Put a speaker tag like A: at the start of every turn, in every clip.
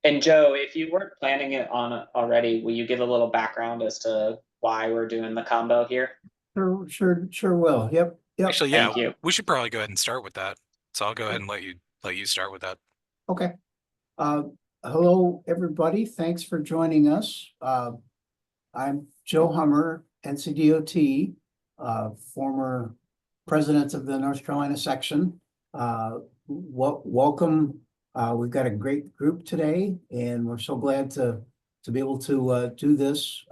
A: And Joe, if you weren't planning it on already, will you give a little background as to why we're doing the combo here?
B: Sure will. Yep.
C: Actually, yeah,
A: Thank you.
C: we should probably go ahead and start with that. So I'll go ahead and let you start with that.
B: Okay. Uh, Hello, everybody. Thanks for joining us. I'm Joe Hummer, NCDOT, former president of the North Carolina section. Welcome. We've got a great group today, and we're so glad to be able to do this.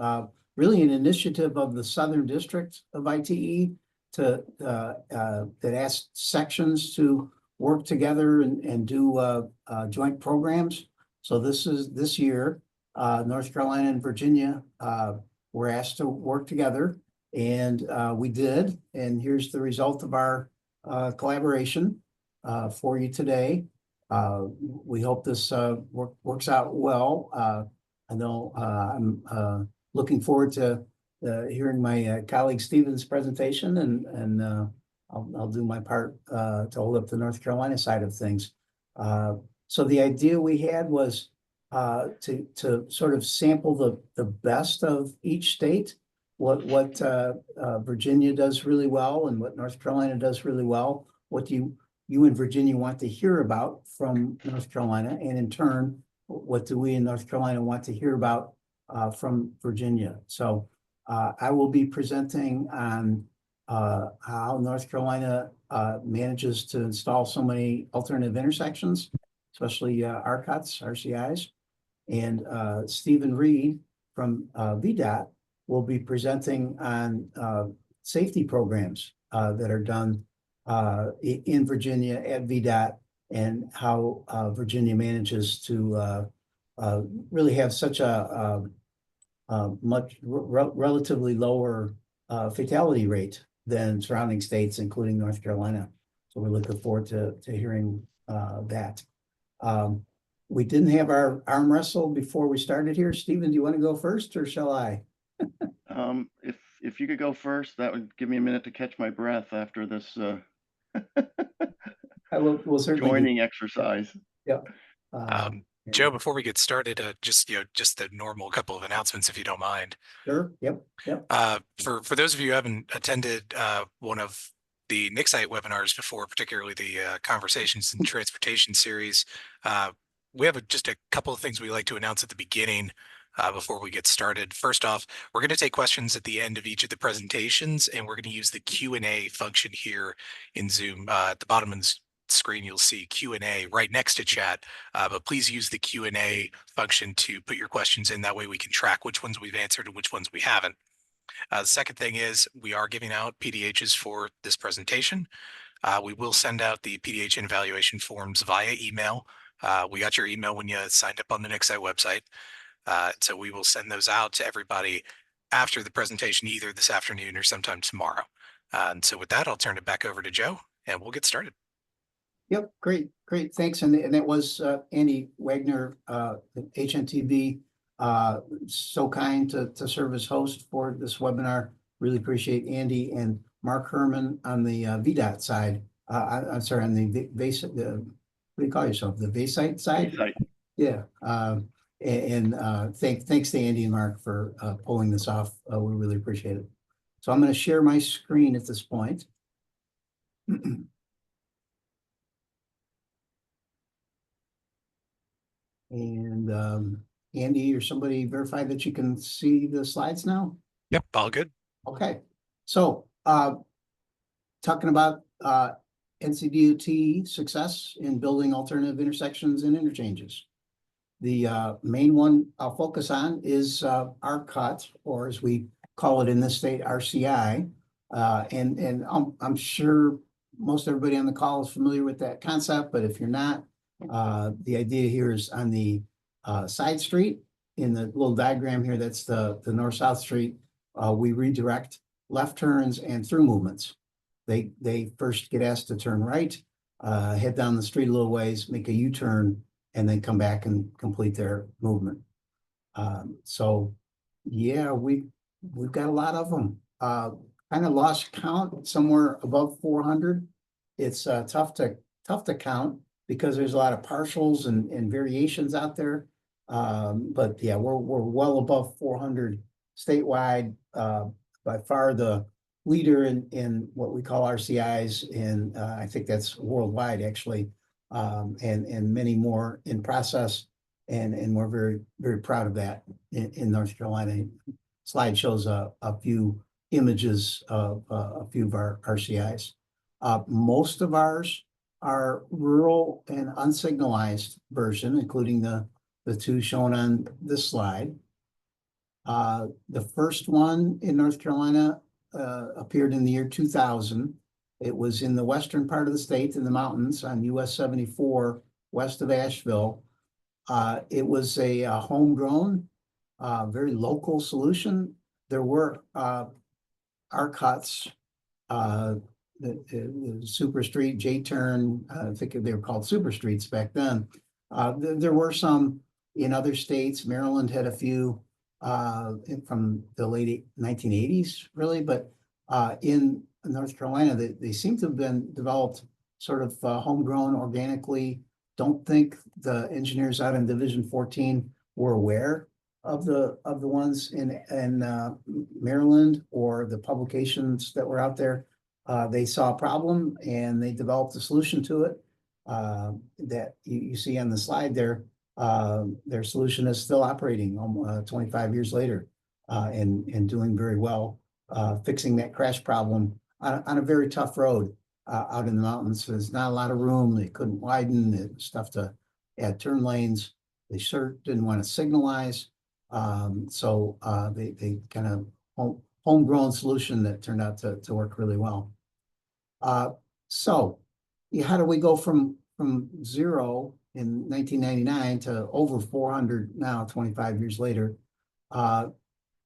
B: Really an initiative of the Southern District of ITE that asked sections to work together and do joint programs. So this year, North Carolina and Virginia were asked to work together, and we did. And here's the result of our collaboration for you today. We hope this works out well. I know I'm looking forward to hearing my colleague Stephen's presentation, and I'll do my part to hold up the North Carolina side of things. So the idea we had was to sort of sample the best of each state, what Virginia does really well and what North Carolina does really well. What do you in Virginia want to hear about from North Carolina, and in turn, what do we in North Carolina want to hear about from Virginia? So I will be presenting on how North Carolina manages to install so many alternative intersections, especially RCIs. And Stephen Reed from VDOT will be presenting on safety programs that are done in Virginia at VDOT, and how Virginia manages to really have such a relatively lower fatality rate than surrounding states, including North Carolina. So we're looking forward to hearing that. We didn't have our arm wrestle before we started here. Stephen, do you want to go first, or shall I?
D: If you could go first, that would give me a minute to catch my breath after this
B: We'll certainly
D: joining exercise.
B: Yep.
C: Joe, before we get started, just the normal couple of announcements, if you don't mind.
B: Sure. Yep.
C: For those of you who haven't attended one of the NICSite webinars before, particularly the Conversations in Transportation series, we have just a couple of things we like to announce at the beginning before we get started. First off, we're going to take questions at the end of each of the presentations, and we're going to use the Q&A function here in Zoom. At the bottom of the screen, you'll see Q&A right next to chat, but please use the Q&A function to put your questions in. That way we can track which ones we've answered and which ones we haven't. The second thing is we are giving out PDHs for this presentation. We will send out the PDH and evaluation forms via email. We got your email when you signed up on the NICSite website. So we will send those out to everybody after the presentation, either this afternoon or sometime tomorrow. And so with that, I'll turn it back over to Joe, and we'll get started.
B: Yep, great, thanks. And that was Andy Wagner, HNTB, so kind to serve as host for this webinar. Really appreciate Andy, and Mark Herman on the VDOT side. I'm sorry, on the VASITE, what do you call yourself? The VASITE side?
D: VASITE.
B: Yeah. Thanks to Andy and Mark for pulling this off. We really appreciate it. So I'm going to share my screen at this point. And Andy or somebody verify that you can see the slides now?
C: Yep, all good.
B: Okay. So talking about NCDOT success in building alternative intersections and interchanges. The main one I'll focus on is RCUT, or as we call it in this state, RCI. And I'm sure most everybody on the call is familiar with that concept, but if you're not, the idea here is on the side street in the little diagram here, that's the north-south street. We redirect left turns and through movements. They first get asked to turn right, head down the street a little ways, make a U-turn, and then come back and complete their movement. So yeah, we've got a lot of them. Kind of lost count, somewhere above 400. It's tough to count because there's a lot of partials and variations out there. But yeah, we're well above 400 statewide. By far the leader in what we call RCIs, and I think that's worldwide actually, and many more in process. And we're very proud of that in North Carolina. Slide shows a few images of a few of our RCIs. Most of ours are rural and unsignalized version, including the two shown on this slide. The first one in North Carolina appeared in the year 2000. It was in the western part of the state in the mountains on US 74 west of Asheville. It was a homegrown, very local solution. There were R-cuts, the Super Street, J-turn, I think they were called Super Streets back then. There were some in other states. Maryland had a few from the late 1980s, really, but in North Carolina, they seem to have been developed sort of homegrown organically. Don't think the engineers out in Division 14 were aware of the ones in Maryland or the publications that were out there. They saw a problem and they developed a solution to it that you see on the slide there. Their solution is still operating 25 years later and doing very well, fixing that crash problem on a very tough road out in the mountains. There's not a lot of room. They couldn't widen. It was tough to add turn lanes. They sure didn't want to signalize. So they kind of homegrown solution that turned out to work really well. So how do we go from zero in 1999 to over 400 now, 25 years later? And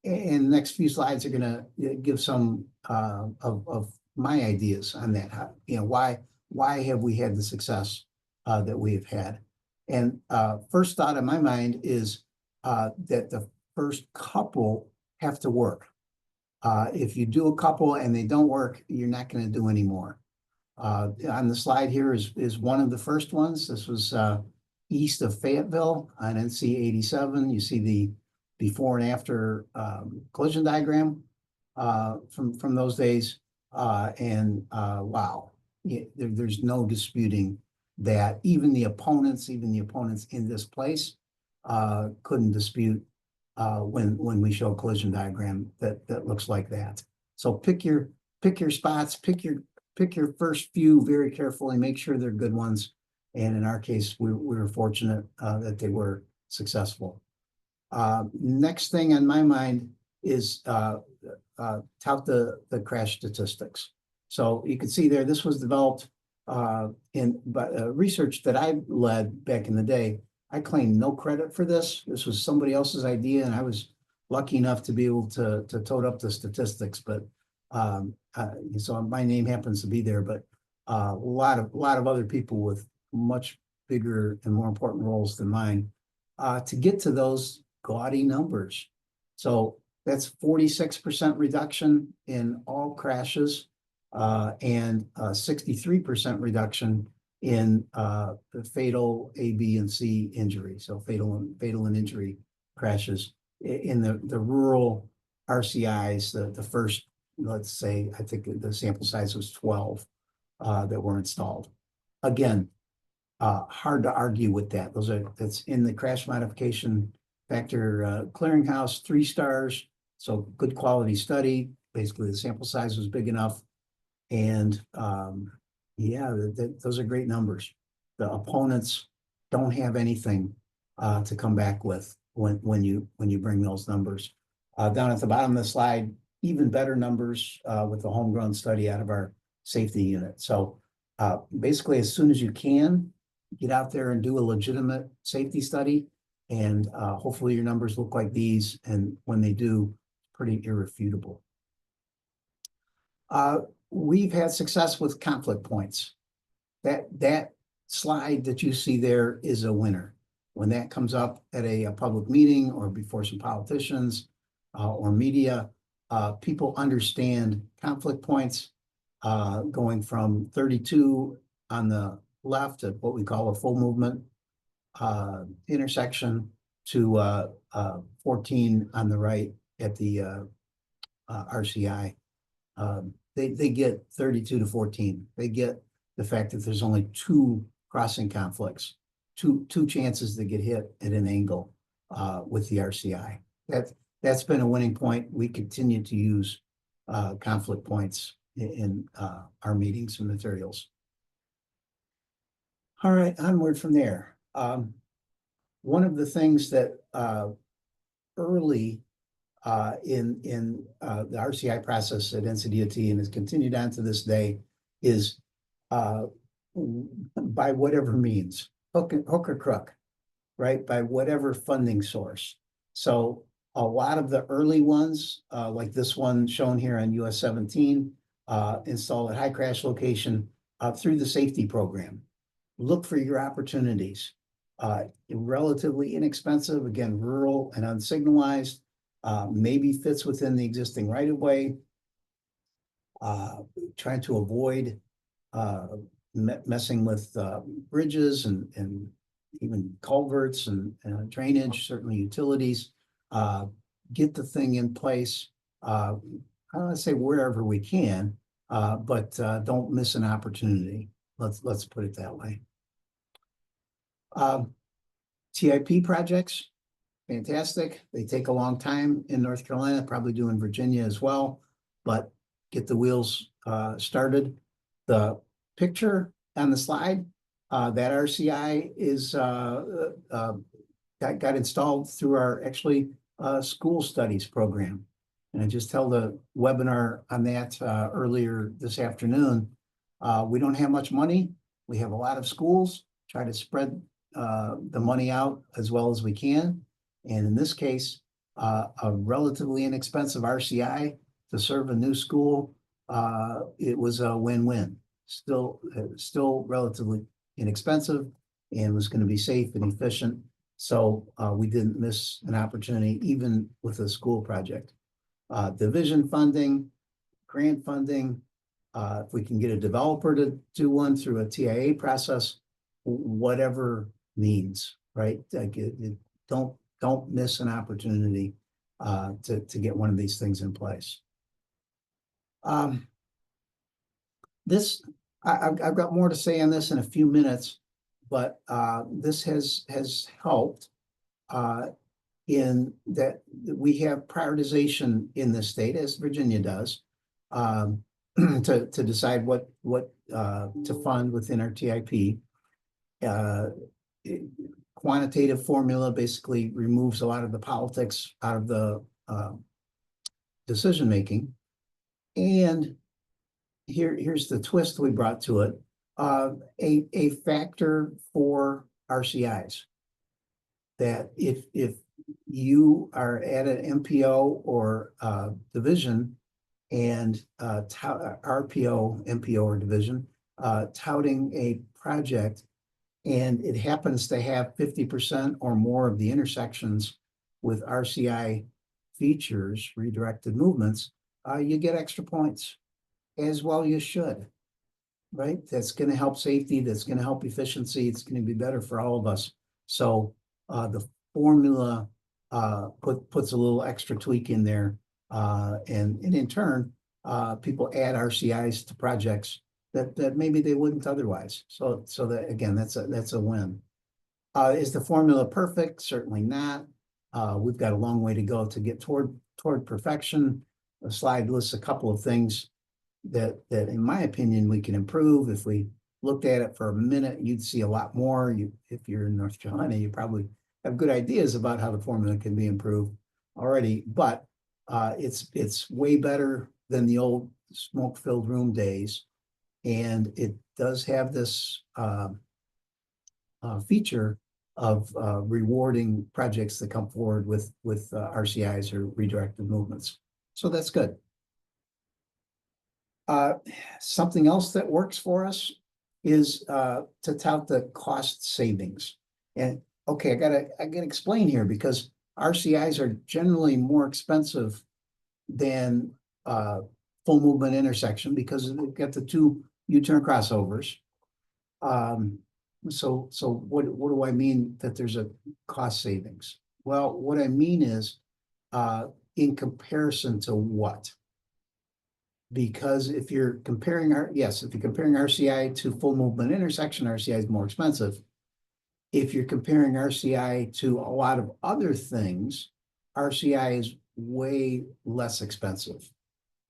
B: the next few slides are going to give some of my ideas on that. How, why have we had the success that we have had? And first thought in my mind is that the first couple have to work. If you do a couple and they don't work, you're not going to do any more. On the slide here is one of the first ones. This was east of Fayetteville on NC 87. You see the before and after collision diagram from those days. Wow, there's no disputing that even the opponents in this place couldn't dispute when we show a collision diagram that looks like that. So pick your spots, pick your first few very carefully, make sure they're good ones. And in our case, we were fortunate that they were successful. Next thing on my mind is tout the crash statistics. So you can see there, this was developed in research that I led back in the day. I claim no credit for this. This was somebody else's idea, and I was lucky enough to be able to tote up the statistics. But so my name happens to be there, but a lot of other people with much bigger and more important roles than mine to get to those gaudy numbers. So that's 46% reduction in all crashes and 63% reduction in the fatal A, B, and C injury. So fatal and injury crashes in the rural RCIs. The first, let's say, I think the sample size was 12 that were installed. Again, hard to argue with that. That's in the crash modification factor clearinghouse, 3 stars. So good quality study. Basically, the sample size was big enough. And yeah, those are great numbers. The opponents don't have anything to come back with when you bring those numbers. Down at the bottom of the slide, even better numbers with the homegrown study out of our safety unit. So basically, as soon as you can, get out there and do a legitimate safety study, and hopefully your numbers look like these, and when they do, pretty irrefutable. We've had success with conflict points. That slide that you see there is a winner. When that comes up at a public meeting or before some politicians or media, people understand conflict points going from 32 on the left at what we call a full movement intersection to 14 on the right at the RCI. They get 32 to 14. They get the fact that there's only two crossing conflicts, two chances to get hit at an angle with the RCI. That's been a winning point. We continue to use conflict points in our meetings and materials. All right, onward from there. One of the things that early in the RCI process at NCDOT and has continued on to this day is by whatever means, hook or crook, right? By whatever funding source. So a lot of the early ones, like this one shown here on US 17, installed at high crash location through the safety program. Look for your opportunities. Relatively inexpensive, again, rural and unsignalized, maybe fits within the existing right-of-way. Trying to avoid messing with bridges and even culverts and drainage, certainly utilities. Get the thing in place. I don't want to say wherever we can, but don't miss an opportunity. Let's put it that way. TIP projects, fantastic. They take a long time in North Carolina, probably do in Virginia as well, but get the wheels started. The picture on the slide, that RCI is got installed through our actually school studies program. And I just held a webinar on that earlier this afternoon. We don't have much money. We have a lot of schools. Try to spread the money out as well as we can. And in this case, a relatively inexpensive RCI to serve a new school, it was a win-win. Still relatively inexpensive and was going to be safe and efficient. So we didn't miss an opportunity even with a school project. Division funding, grant funding, if we can get a developer to do one through a TIA process, whatever means, right? Like don't miss an opportunity to get one of these things in place. I've got more to say on this in a few minutes, but this has helped in that we have prioritization in this state, as Virginia does, to decide what to fund within our TIP. Quantitative formula basically removes a lot of the politics out of the decision making. And here's the twist we brought to it. A factor for RCIs that if you are at an MPO or division and RPO, MPO or division, touting a project and it happens to have 50% or more of the intersections with RCI features, redirected movements, you get extra points, as well you should, right? That's going to help safety, that's going to help efficiency, it's going to be better for all of us. So the formula puts a little extra tweak in there, and in turn, people add RCIs to projects that maybe they wouldn't otherwise. So that again, that's a win. Is the formula perfect? Certainly not. We've got a long way to go to get toward perfection. The slide lists a couple of things that in my opinion we can improve. If we looked at it for a minute, you'd see a lot more. If you're in North Carolina, you probably have good ideas about how the formula can be improved already, but it's way better than the old smoke-filled room days. And it does have this feature of rewarding projects that come forward with RCIs or redirected movements. So that's good. Something else that works for us is to tout the cost savings. And okay, I gotta explain here, because RCIs are generally more expensive than full movement intersection because they've got the two U-turn crossovers. So what do I mean that there's a cost savings? Well, what I mean is, in comparison to what? Because if you're comparing if you're comparing RCI to full movement intersection, RCI is more expensive. If you're comparing RCI to a lot of other things, RCI is way less expensive.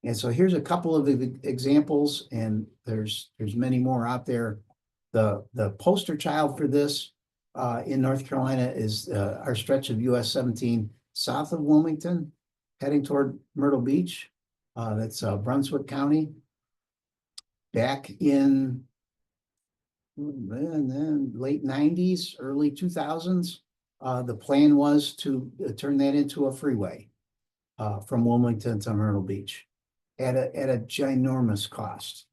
B: And so here's a couple of examples, and there's many more out there. The poster child for this in North Carolina is our stretch of US 17 south of Wilmington, heading toward Myrtle Beach. That's Brunswick County. Back in late 90s, early 2000s, the plan was to turn that into a freeway from Wilmington to Myrtle Beach at a ginormous cost.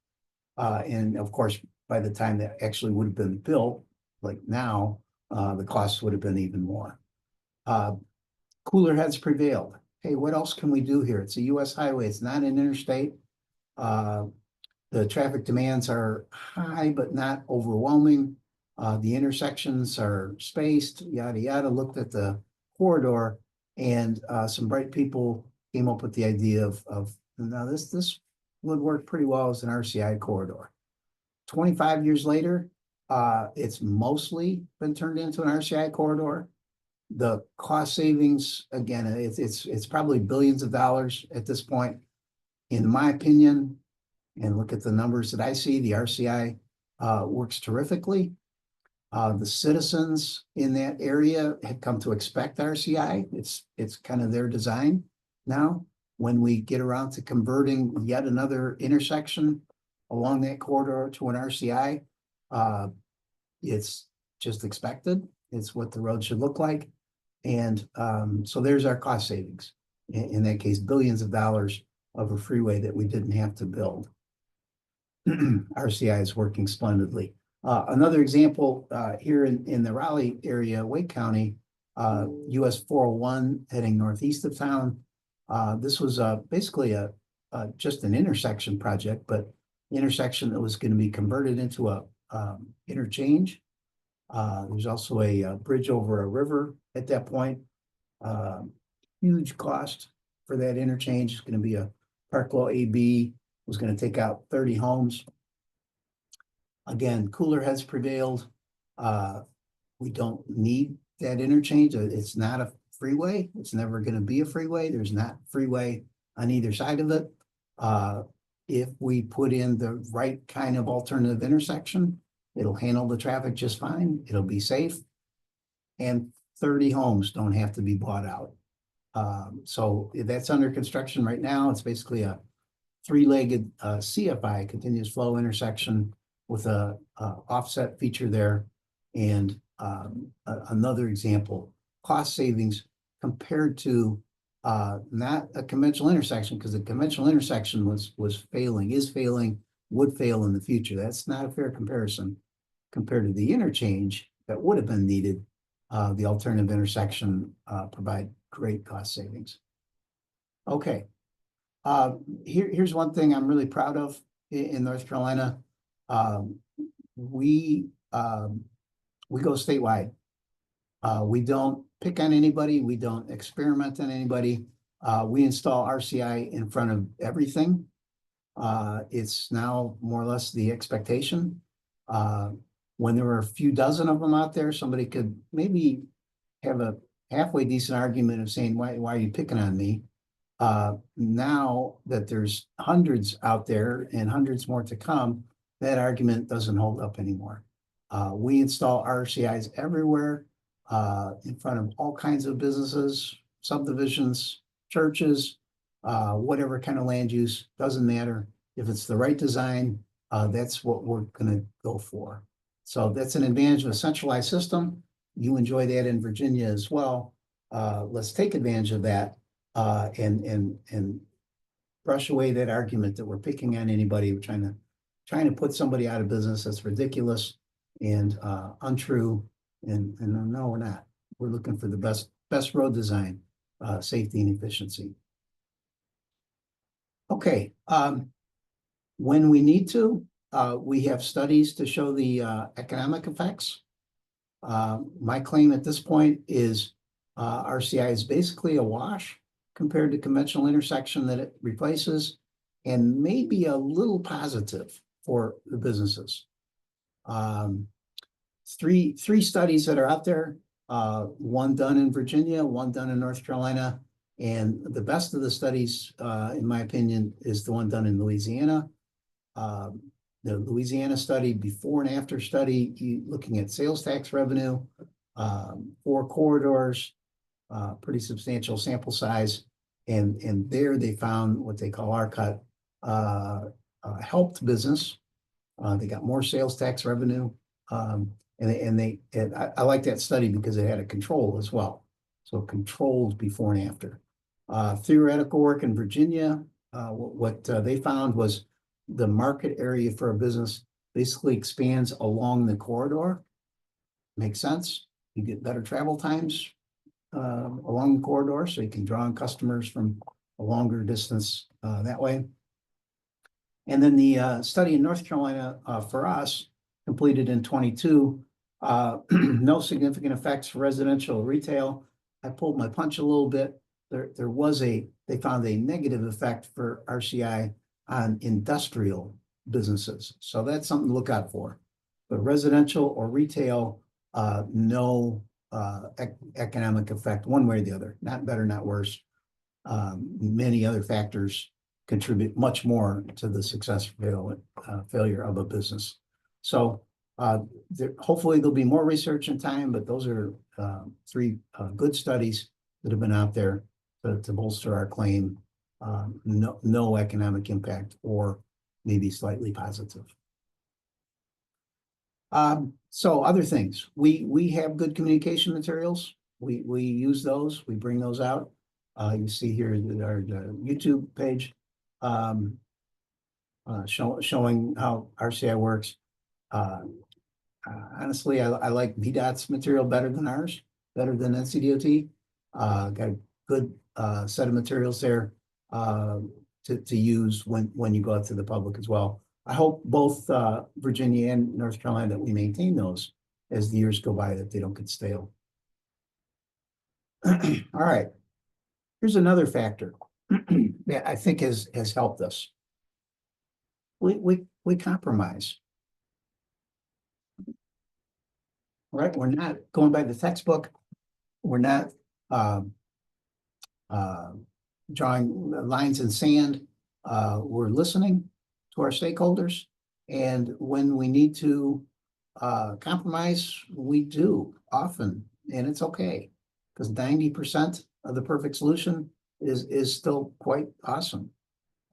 B: And of course, by the time that actually would have been built, like now, the costs would have been even more. Cooler heads prevailed. Hey, what else can we do here? It's a US highway. It's not an interstate. The traffic demands are high, but not overwhelming. The intersections are spaced, yada, yada. Looked at the corridor, and some bright people came up with the idea of now this would work pretty well as an RCI corridor. 25 years later, it's mostly been turned into an RCI corridor. The cost savings, again, it's probably billions of dollars at this point. In my opinion, and look at the numbers that I see, the RCI works terrifically. The citizens in that area have come to expect RCI. It's kind of their design now. When we get around to converting yet another intersection along that corridor to an RCI, it's just expected. It's what the road should look like. And so there's our cost savings. In that case, billions of dollars of a freeway that we didn't have to build. RCI is working splendidly. Another example here in the Raleigh area, Wake County, US 401 heading northeast of town. This was basically just an intersection project, but the intersection that was going to be converted into a interchange. There's also a bridge over a river at that point. Huge cost for that interchange. It's going to be a Park Law AB. Was going to take out 30 homes. Again, cooler heads prevailed. We don't need that interchange. It's not a freeway. It's never going to be a freeway. There's not freeway on either side of it. If we put in the right kind of alternative intersection, it'll handle the traffic just fine. It'll be safe. And 30 homes don't have to be bought out. So that's under construction right now. It's basically a three-legged CFI, continuous flow intersection, with a offset feature there. And another example, cost savings compared to not a conventional intersection, because the conventional intersection was failing, is failing, would fail in the future. That's not a fair comparison compared to the interchange that would have been needed. The alternative intersection provide great cost savings. Okay. Here's one thing I'm really proud of in North Carolina. We go statewide. We don't pick on anybody. We don't experiment on anybody. We install RCI in front of everything. It's now more or less the expectation. When there were a few dozen of them out there, somebody could maybe have a halfway decent argument of saying, why are you picking on me? Now that there's hundreds out there and hundreds more to come, that argument doesn't hold up anymore. We install RCIs everywhere, in front of all kinds of businesses, subdivisions, churches, whatever kind of land use, doesn't matter. If it's the right design, that's what we're going to go for. So that's an advantage of a centralized system. You enjoy that in Virginia as well. Let's take advantage of that. And brush away that argument that we're picking on anybody. We're trying to put somebody out of business. That's ridiculous and untrue. And no, we're not. We're looking for the best road design, safety and efficiency. Okay. When we need to, we have studies to show the economic effects. My claim at this point is RCI is basically a wash compared to conventional intersection that it replaces, and maybe a little positive for the businesses. Three studies that are out there, one done in Virginia, one done in North Carolina, and the best of the studies, in my opinion, is the one done in Louisiana. The Louisiana study, before and after study, looking at sales tax revenue, 4 corridors, pretty substantial sample size. And there they found what they call R-cut, helped business. They got more sales tax revenue. And I like that study because it had a control as well. So controlled before and after. Theoretical work in Virginia, what they found was the market area for a business basically expands along the corridor. Makes sense. You get better travel times along the corridor, so you can draw in customers from a longer distance that way. And then the study in North Carolina for us, completed in 22, no significant effects for residential retail. I pulled my punch a little bit. They found a negative effect for RCI on industrial businesses. So that's something to look out for. But residential or retail, no economic effect one way or the other, not better, not worse. Many other factors contribute much more to the success or failure of a business. So hopefully there'll be more research in time, but those are 3 good studies that have been out there to bolster our claim. No economic impact, or maybe slightly positive. So other things, we have good communication materials. We use those, we bring those out. You see here our YouTube page, showing how RCI works. Honestly, I like VDOT's material better than ours, better than NCDOT. Got a good set of materials there to use when you go out to the public as well. I hope both Virginia and North Carolina that we maintain those as the years go by, that they don't get stale. All right, here's another factor that I think has helped us. We compromise. Right, we're not going by the textbook. We're not drawing lines in sand. We're listening to our stakeholders, and when we need to compromise, we do often, and it's okay, because 90% of the perfect solution is still quite awesome.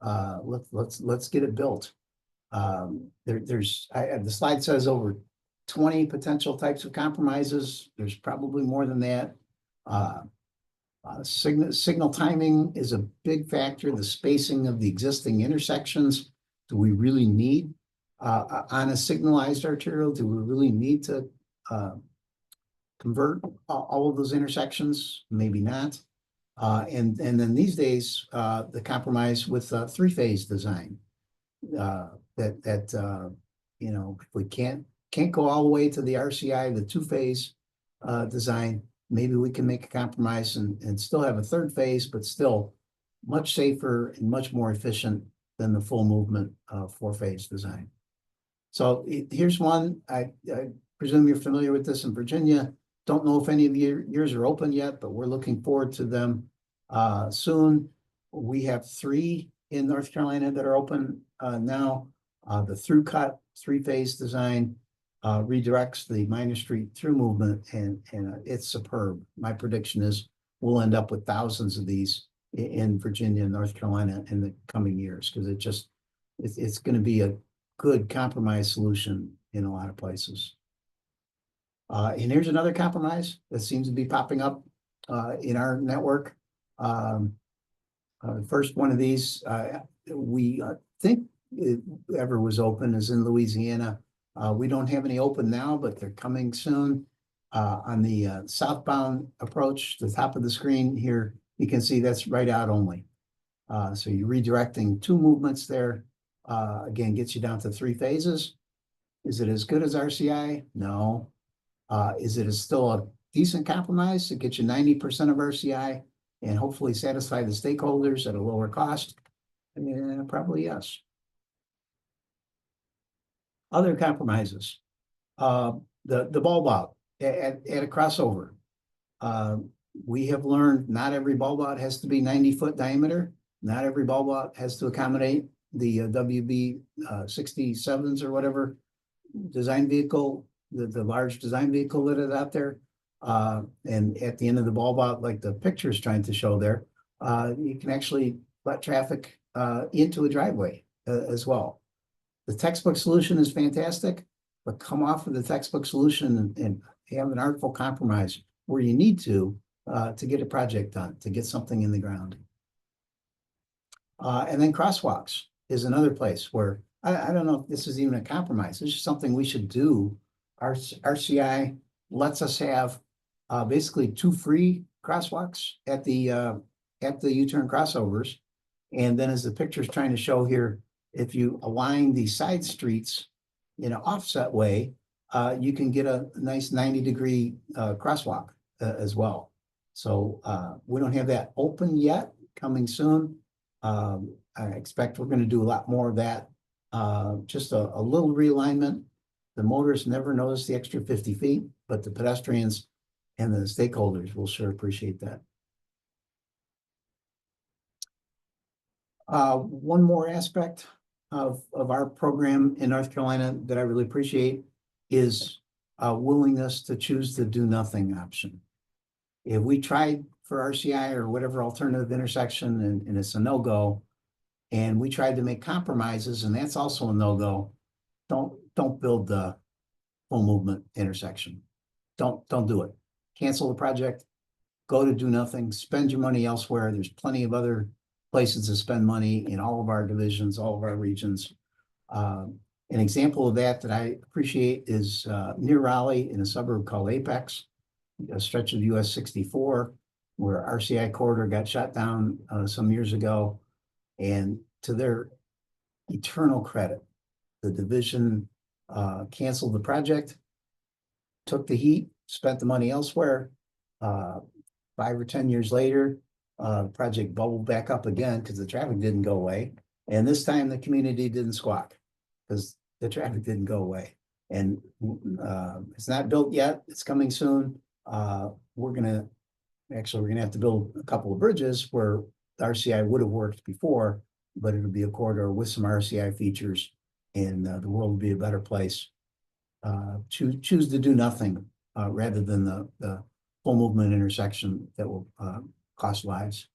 B: Let's get it built. The slide says over 20 potential types of compromises. There's probably more than that. Signal timing is a big factor. The spacing of the existing intersections. Do we really need on a signalized arterial? Do we really need to convert all of those intersections? Maybe not. And then these days, the compromise with 3-phase design. If we can't go all the way to the RCI, the 2-phase design, maybe we can make a compromise and still have a 3rd phase, but still much safer and much more efficient than the full movement 4-phase design. So here's one. I presume you're familiar with this in Virginia. Don't know if any of yours are open yet, but we're looking forward to them soon. We have 3 in North Carolina that are open now. The through cut 3-phase design redirects the minor street through movement, and it's superb. My prediction is we'll end up with thousands of these in Virginia and North Carolina in the coming years, because it's going to be a good compromise solution in a lot of places. And here's another compromise that seems to be popping up in our network. The first one of these we think it ever was open is in Louisiana. We don't have any open now, but they're coming soon. On the southbound approach, the top of the screen here, you can see that's right out only. So you're redirecting 2 movements there. Again, gets you down to 3 phases. Is it as good as RCI? No. Is it still decent compromise to get you 90% of RCI and hopefully satisfy the stakeholders at a lower cost? And probably yes. Other compromises, the bulb out at a crossover. We have learned not every bulb out has to be 90-foot diameter. Not every bulb out has to accommodate the WB 67s or whatever design vehicle, the large design vehicle that is out there. And at the end of the bulb out, like the picture is trying to show there, you can actually let traffic into a driveway as well. The textbook solution is fantastic, but come off of the textbook solution and have an artful compromise where you need to get a project done, to get something in the ground. And then crosswalks is another place where I don't know if this is even a compromise. It's just something we should do. Our RCI lets us have basically 2 free crosswalks at the U-turn crossovers. And then as the picture is trying to show here, if you align the side streets in an offset way, you can get a nice 90-degree crosswalk as well. So we don't have that open yet, coming soon. I expect we're going to do a lot more of that. Just a little realignment. The motorists never notice the extra 50 feet, but the pedestrians and the stakeholders will sure appreciate that. One more aspect of our program in North Carolina that I really appreciate is willingness to choose the do nothing option. If we tried for RCI or whatever alternative intersection and it's a no-go, and we tried to make compromises and that's also a no-go, don't build the full movement intersection. Don't do it. Cancel the project, go to do nothing, spend your money elsewhere. There's plenty of other places to spend money in all of our divisions, all of our regions. An example of that I appreciate is near Raleigh in a suburb called Apex, a stretch of US 64, where RCI corridor got shut down some years ago. And to their eternal credit, the division canceled the project, took the heat, spent the money elsewhere. 5 or 10 years later, the project bubbled back up again because the traffic didn't go away. And this time the community didn't squawk because the traffic didn't go away. And it's not built yet. It's coming soon. We're gonna have to build a couple of bridges where the RCI would have worked before, but it'll be a corridor with some RCI features, and the world will be a better place. Choose to do nothing rather than the full movement intersection that will cost lives.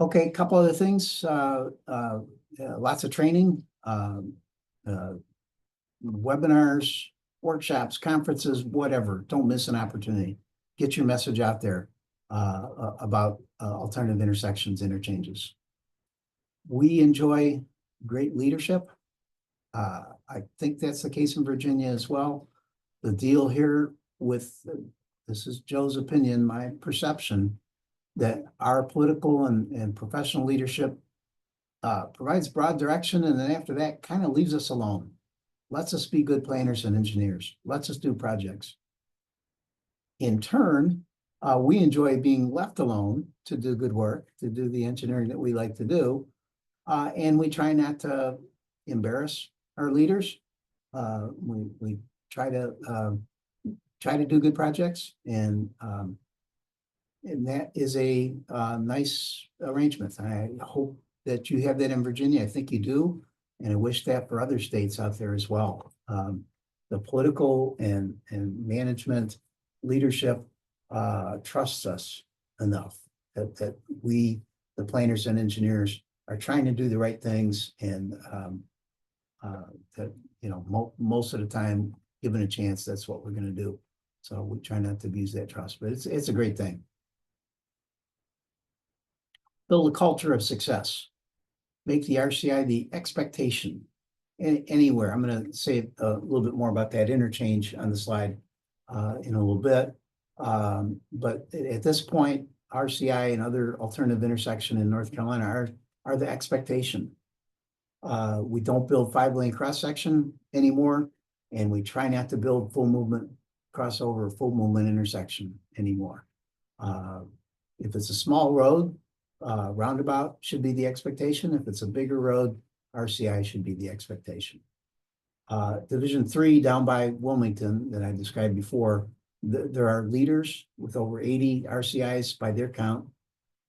B: Okay, a couple other things. Lots of training, webinars, workshops, conferences, whatever. Don't miss an opportunity. Get your message out there about alternative intersections, interchanges. We enjoy great leadership. I think that's the case in Virginia as well. The deal here with, this is Joe's opinion, my perception, that our political and professional leadership provides broad direction, and then after that kind of leaves us alone. Lets us be good planners and engineers. Lets us do projects. In turn, we enjoy being left alone to do good work, to do the engineering that we like to do. And we try not to embarrass our leaders. We try to do good projects, and that is a nice arrangement. I hope that you have that in Virginia. I think you do, and I wish that for other states out there as well. The political and management leadership trusts us enough that we, the planners and engineers, are trying to do the right things, and that, you know, most of the time, given a chance, that's what we're going to do. So we try not to abuse that trust, but it's a great thing. Build a culture of success. Make the RCI the expectation anywhere. I'm going to say a little bit more about that interchange on the slide in a little bit. But at this point, RCI and other alternative intersection in North Carolina are the expectation. We don't build 5-lane cross section anymore, and we try not to build full movement cross over a full movement intersection anymore. If it's a small road, roundabout should be the expectation. If it's a bigger road, RCI should be the expectation. Division 3 down by Wilmington that I described before, there are leaders with over 80 RCIs by their count.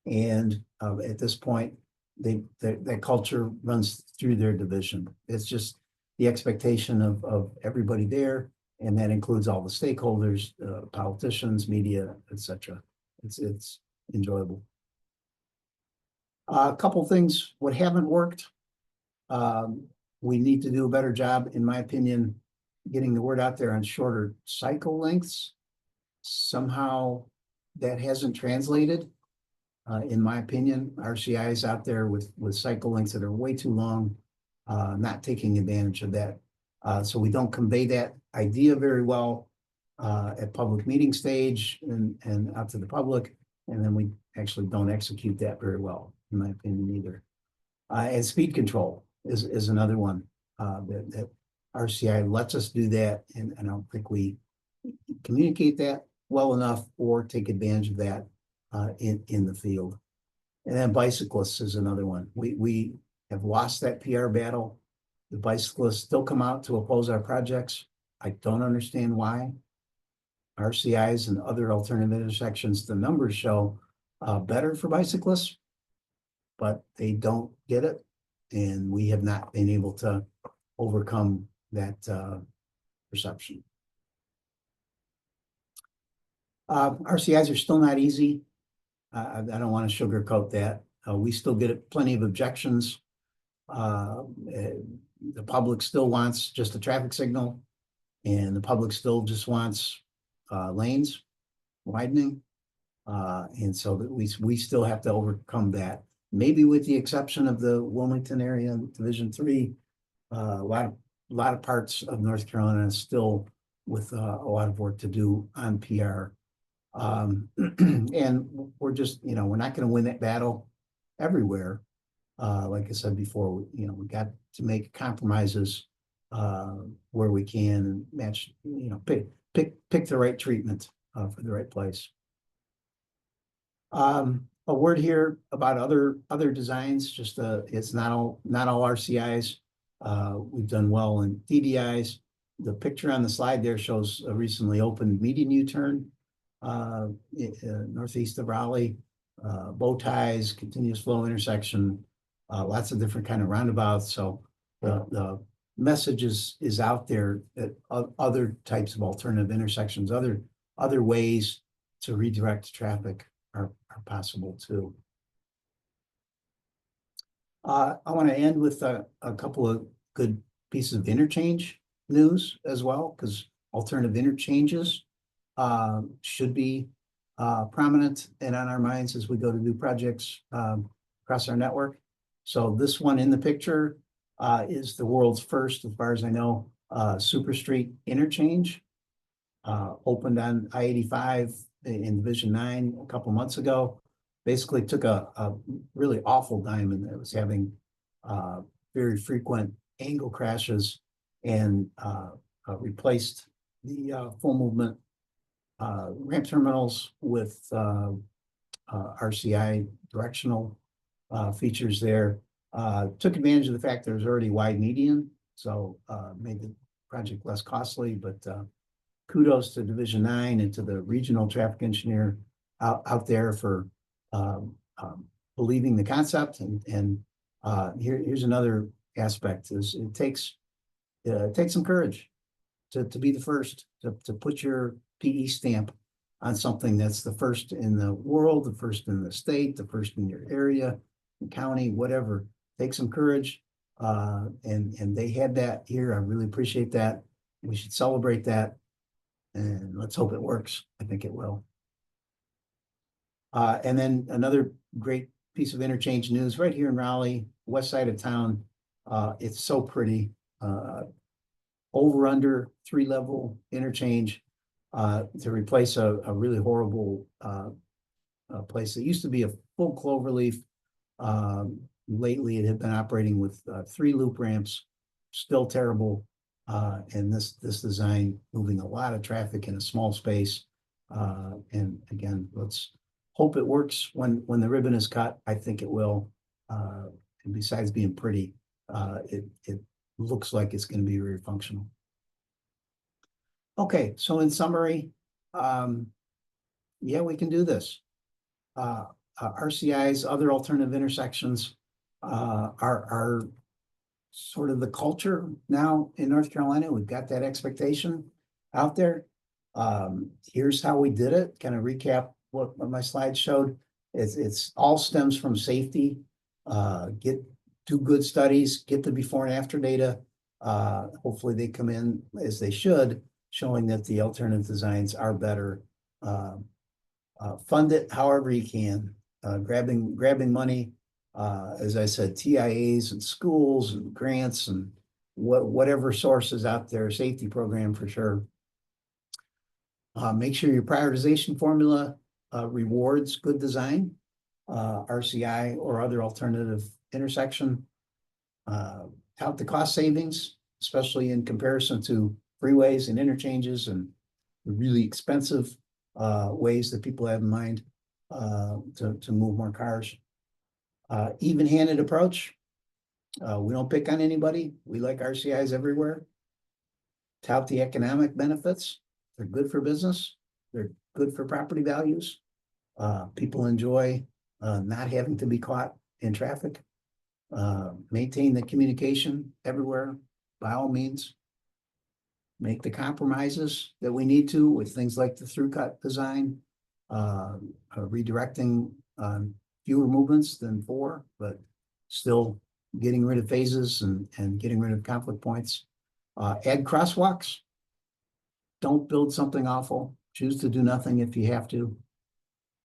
B: And at this point, that culture runs through their division. It's just the expectation of everybody there, and that includes all the stakeholders, politicians, media, etc. It's enjoyable. A couple things what haven't worked. We need to do a better job, in my opinion, getting the word out there on shorter cycle lengths. Somehow that hasn't translated. In my opinion, RCIs out there with cycle lengths that are way too long, not taking advantage of that. So we don't convey that idea very well at public meeting stage and out to the public, and then we actually don't execute that very well, in my opinion, either. And speed control is another one that RCI lets us do that, and I don't think we communicate that well enough or take advantage of that in the field. And then bicyclists is another one. We have lost that PR battle. The bicyclists still come out to oppose our projects. I don't understand why. RCIs and other alternative intersections, the numbers show better for bicyclists, but they don't get it. And we have not been able to overcome that perception. RCIs are still not easy. I don't want to sugarcoat that. We still get plenty of objections. The public still wants just a traffic signal, and the public still just wants lanes widening. And so that we still have to overcome that. Maybe with the exception of the Wilmington area, Division 3, a lot of parts of North Carolina still with a lot of work to do on PR. And we're just, we're not going to win that battle everywhere. Like I said before, we got to make compromises where we can and match, pick the right treatment for the right place. A word here about other designs. Just it's not all RCIs. We've done well in DDIs. The picture on the slide there shows a recently opened median U-turn northeast of Raleigh. Bow ties, continuous flow intersection, lots of different kind of roundabouts. So the message is out there that other types of alternative intersections, other ways to redirect traffic are possible too. I want to end with a couple of good pieces of interchange news as well, because alternative interchanges should be prominent and on our minds as we go to new projects across our network. So this one in the picture is the world's first, as far as I know, super street interchange. Opened on I-85 in Division 9 a couple months ago. Basically took a really awful diamond that was having very frequent angle crashes and replaced the full movement ramp terminals with RCI directional features there. Took advantage of the fact there was already wide median, so made the project less costly, but kudos to Division 9 and to the regional traffic engineer out there for believing the concept. And here's another aspect: is it takes some courage to be the first to put your PE stamp on something that's the first in the world, the first in the state, the first in your area, county, whatever. Take some courage, and they had that here. I really appreciate that. We should celebrate that, and let's hope it works. I think it will. And then another great piece of interchange news right here in Raleigh, west side of town. It's so pretty. Over under 3-level interchange to replace a really horrible place that used to be a full cloverleaf. Lately, it had been operating with 3 loop ramps, still terrible. And this design moving a lot of traffic in a small space. And again, let's hope it works when the ribbon is cut. I think it will. And besides being pretty, it looks like it's going to be very functional. Okay, so in summary, yeah, we can do this. RCI's other alternative intersections are sort of the culture now in North Carolina. We've got that expectation out there. Here's how we did it. Kind of recap what my slides showed. It's all stems from safety. Do good studies, get the before and after data. Hopefully they come in as they should, showing that the alternative designs are better. Fund it however you can. Grabbing money, as I said, TIAs and schools and grants and whatever sources out there, safety program for sure. Make sure your prioritization formula rewards good design, RCI or other alternative intersection. Tout the cost savings, especially in comparison to freeways and interchanges and the really expensive ways that people have in mind to move more cars. Even-handed approach. We don't pick on anybody. We like RCIs everywhere. Tout the economic benefits. They're good for business. They're good for property values. People enjoy not having to be caught in traffic. Maintain the communication everywhere by all means. Make the compromises that we need to with things like the through cut design, redirecting fewer movements than 4, but still getting rid of phases and getting rid of conflict points. Add crosswalks. Don't build something awful. Choose to do nothing if you have to.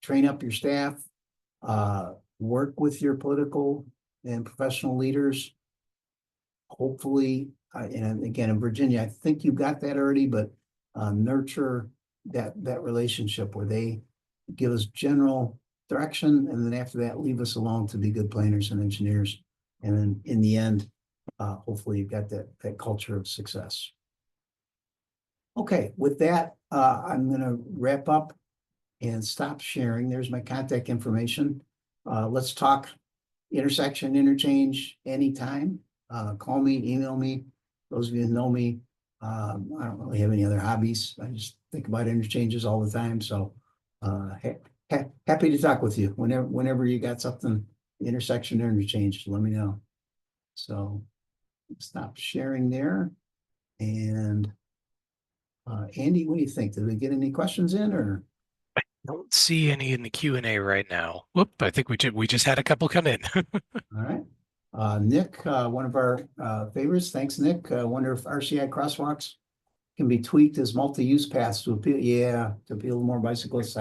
B: Train up your staff. Work with your political and professional leaders. Hopefully, and again, in Virginia, I think you got that already, but nurture that relationship where they give us general direction, and then after that, leave us alone to be good planners and engineers. And then in the end, hopefully you've got that culture of success. Okay, with that, I'm going to wrap up and stop sharing. There's my contact information. Let's talk intersection, interchange anytime. Call me, email me. Those of you who know me, I don't really have any other hobbies. I just think about interchanges all the time. So happy to talk with you whenever you got something, intersection or interchange, let me know. So stop sharing there. And Andy, what do you think? Did we get any questions in or?
C: Don't see any in the Q&A right now. Whoop, I think we just had a couple come in.
B: All right. Nick, one of our favorites. Thanks, Nick. Wonder if RCI crosswalks can be tweaked as multi-use paths to appeal. Yeah, to appeal to more bicyclists.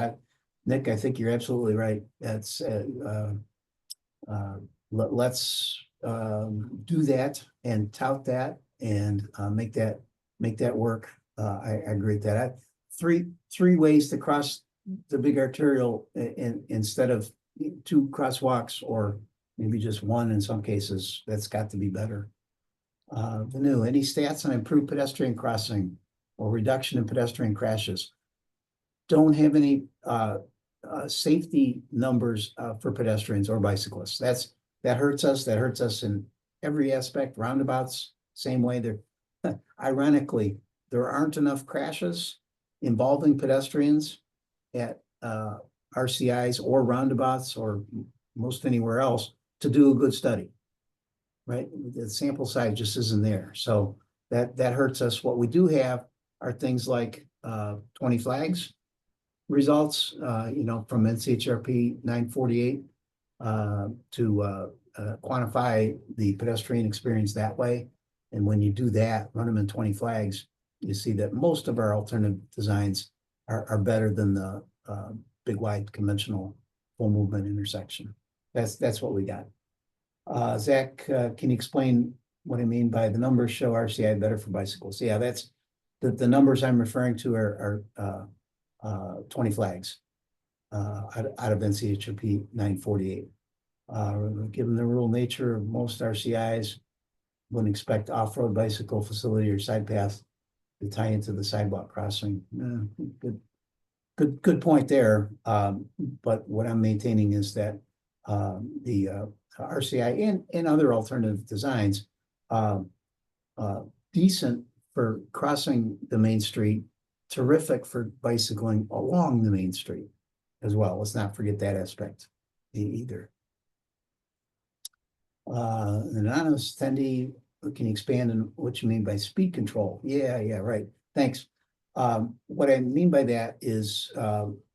B: Nick, I think you're absolutely right. That's let's do that and tout that and make that work. I agree with that. Three ways to cross the big arterial instead of 2 crosswalks, or maybe just 1 in some cases. That's got to be better. Vanu, any stats on improved pedestrian crossing or reduction in pedestrian crashes? Don't have any safety numbers for pedestrians or bicyclists. That hurts us. That hurts us in every aspect. Roundabouts, same way. There, ironically, there aren't enough crashes involving pedestrians at RCIs or roundabouts or most anywhere else to do a good study, right? The sample size just isn't there. So that hurts us. What we do have are things like 20 flags results, from NCHRP 948 to quantify the pedestrian experience that way. And when you do that, run them in 20 flags, you see that most of our alternative designs are better than the big wide conventional full movement intersection. That's what we got. Zach, can you explain what I mean by the numbers show RCI better for bicycles? Yeah, that's the numbers I'm referring to are 20 flags out of NCHOP 948. Given the rural nature of most RCIs, wouldn't expect off-road bicycle facility or side path to tie into the sidewalk crossing. Good point there. But what I'm maintaining is that the RCI and other alternative designs um, decent for crossing the main street, terrific for bicycling along the main street as well. Let's not forget that aspect either. An anonymous attendee, can you expand on what you mean by speed control? Yeah, right. Thanks. What I mean by that is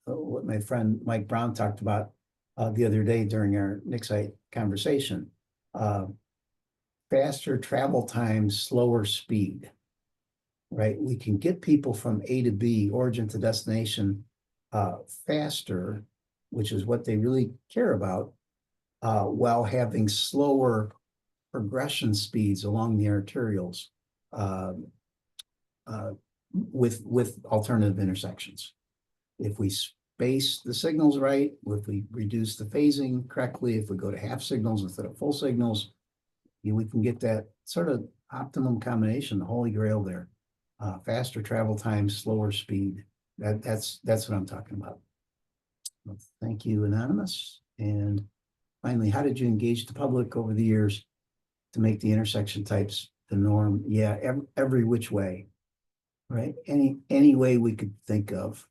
B: what my friend Mike Brown talked about the other day during our Nixite conversation. Faster travel times, slower speed, right? We can get people from A to B, origin to destination, faster, which is what they really care about, while having slower progression speeds along the arterials with alternative intersections. If we space the signals right, if we reduce the phasing correctly, if we go to half signals instead of full signals, we can get that sort of optimum combination, the holy grail there. Faster travel times, slower speed. That's what I'm talking about. Well, thank you, Anonymous. And finally, how did you engage the public over the years to make the intersection types the norm? Yeah, every which way, right? Any way we could think of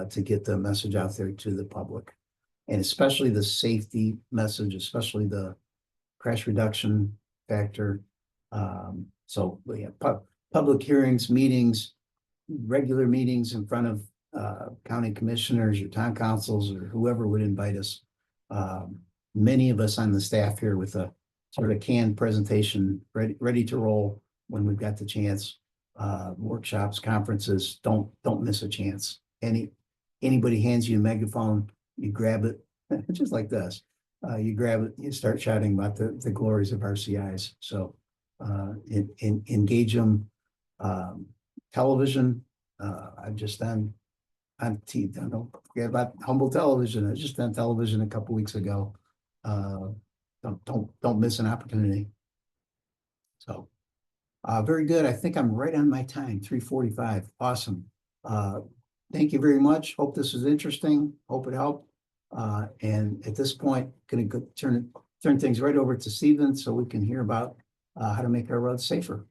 B: to get the message out there to the public. And especially the safety message, especially the crash reduction factor. So yeah, public hearings, meetings, regular meetings in front of county commissioners or town councils or whoever would invite us. Many of us on the staff here with a sort of canned presentation ready to roll when we've got the chance. Workshops, conferences, don't miss a chance. Anybody hands you a megaphone, you grab it, just like this. You grab it, you start shouting about the glories of RCIs. So engage them. Television, I've just done on TV. Don't forget about Humble Television. I was just on television a couple weeks ago. Don't miss an opportunity. So very good. I think I'm right on my time, 3:45. Awesome. Thank you very much. Hope this was interesting. Hope it helped. And at this point, going to turn things right over to Stephen so we can hear about how to make our roads safer.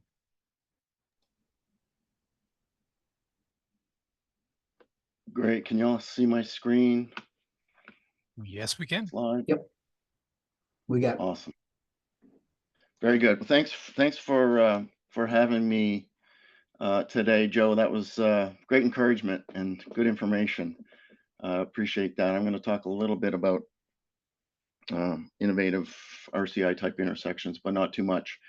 D: Great. Can y'all see my screen?
C: Yes, we can.
D: Slide.
B: Yep. We got
D: Awesome. Very good. Well, thanks for having me today, Joe. That was great encouragement and good information. Appreciate that. I'm going to talk a little bit about innovative RCI type intersections, but not too much,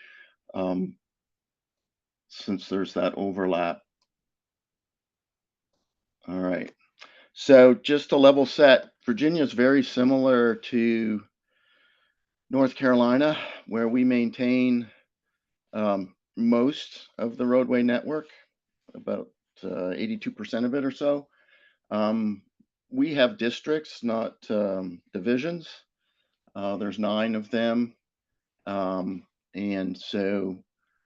D: since there's that overlap. All right. So just to level set, Virginia is very similar to North Carolina, where we maintain most of the roadway network, about 82% of it or so. We have districts, not divisions. There's 9 of them. And so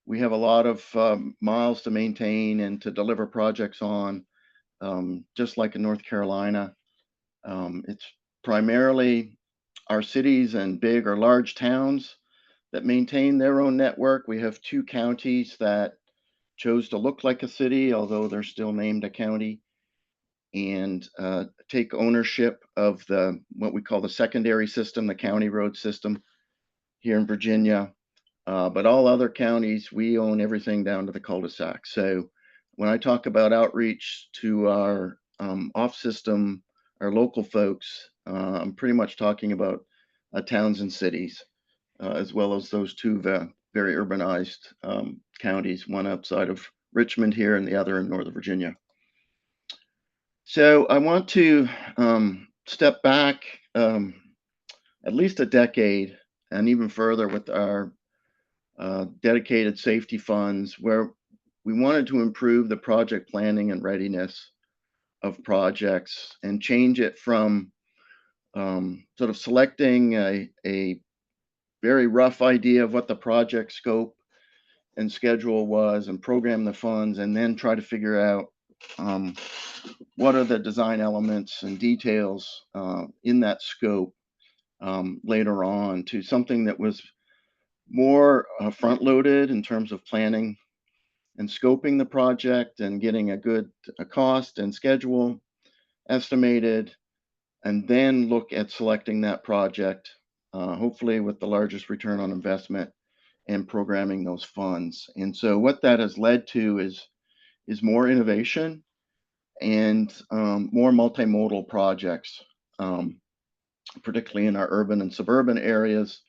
D: we have a lot of miles to maintain and to deliver projects on, just like in North Carolina. It's primarily our cities and big or large towns that maintain their own network. We have 2 counties that chose to look like a city, although they're still named a county, and take ownership of what we call the secondary system, the county road system here in Virginia. But all other counties, we own everything down to the cul-de-sac. So when I talk about outreach to our off-system, our local folks, I'm pretty much talking about towns and cities, as well as those 2 very urbanized counties, one outside of Richmond here and the other in Northern Virginia. So I want to step back at least a decade and even further with our dedicated safety funds, where we wanted to improve the project planning and readiness of projects and change it from sort of selecting a very rough idea of what the project scope and schedule was and program the funds, and then try to figure out what are the design elements and details in that scope later on, to something that was more front loaded in terms of planning and scoping the project and getting a good cost and schedule estimated, and then look at selecting that project, hopefully with the largest return on investment, and programming those funds. And so what that has led to is more innovation and more multimodal projects, particularly in our urban and suburban areas,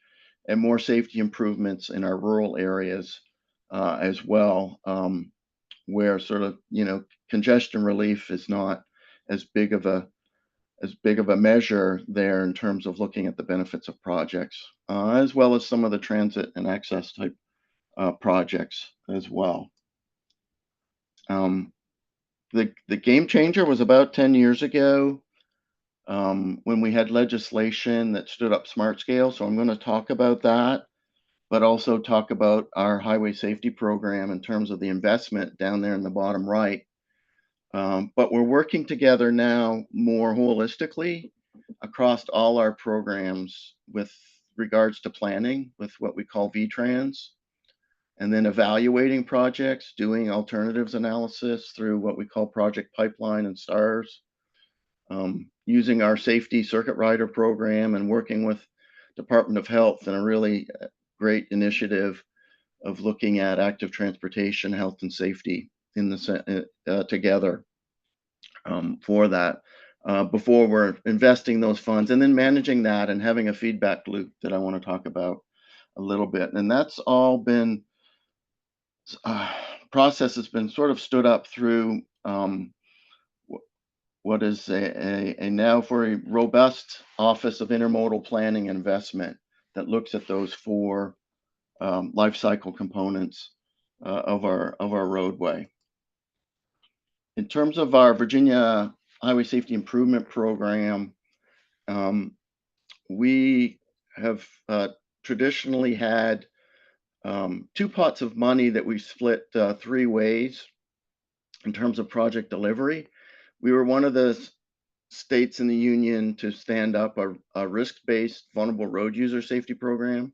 D: and more safety improvements in our rural areas as well, where sort of, congestion relief is not as big of a measure there in terms of looking at the benefits of projects, as well as some of the transit and access type projects as well. The game changer was about 10 years ago, when we had legislation that stood up smart scale. So I'm going to talk about that, but also talk about our highway safety program in terms of the investment down there in the bottom right. But we're working together now more holistically across all our programs with regards to planning with what we call VTrans, and then evaluating projects, doing alternatives analysis through what we call Project Pipeline and STARS, using our safety circuit rider program, and working with Department of Health in a really great initiative of looking at active transportation, health and safety in the together for that, before we're investing those funds, and then managing that and having a feedback loop that I want to talk about a little bit. And that's all been process has been sort of stood up through what is a now very robust Office of Intermodal Planning and Investment that looks at those four life cycle components of our roadway. In terms of our Virginia Highway Safety Improvement Program, we have traditionally had two pots of money that we split three ways in terms of project delivery. We were one of the states in the union to stand up a risk-based vulnerable road user safety program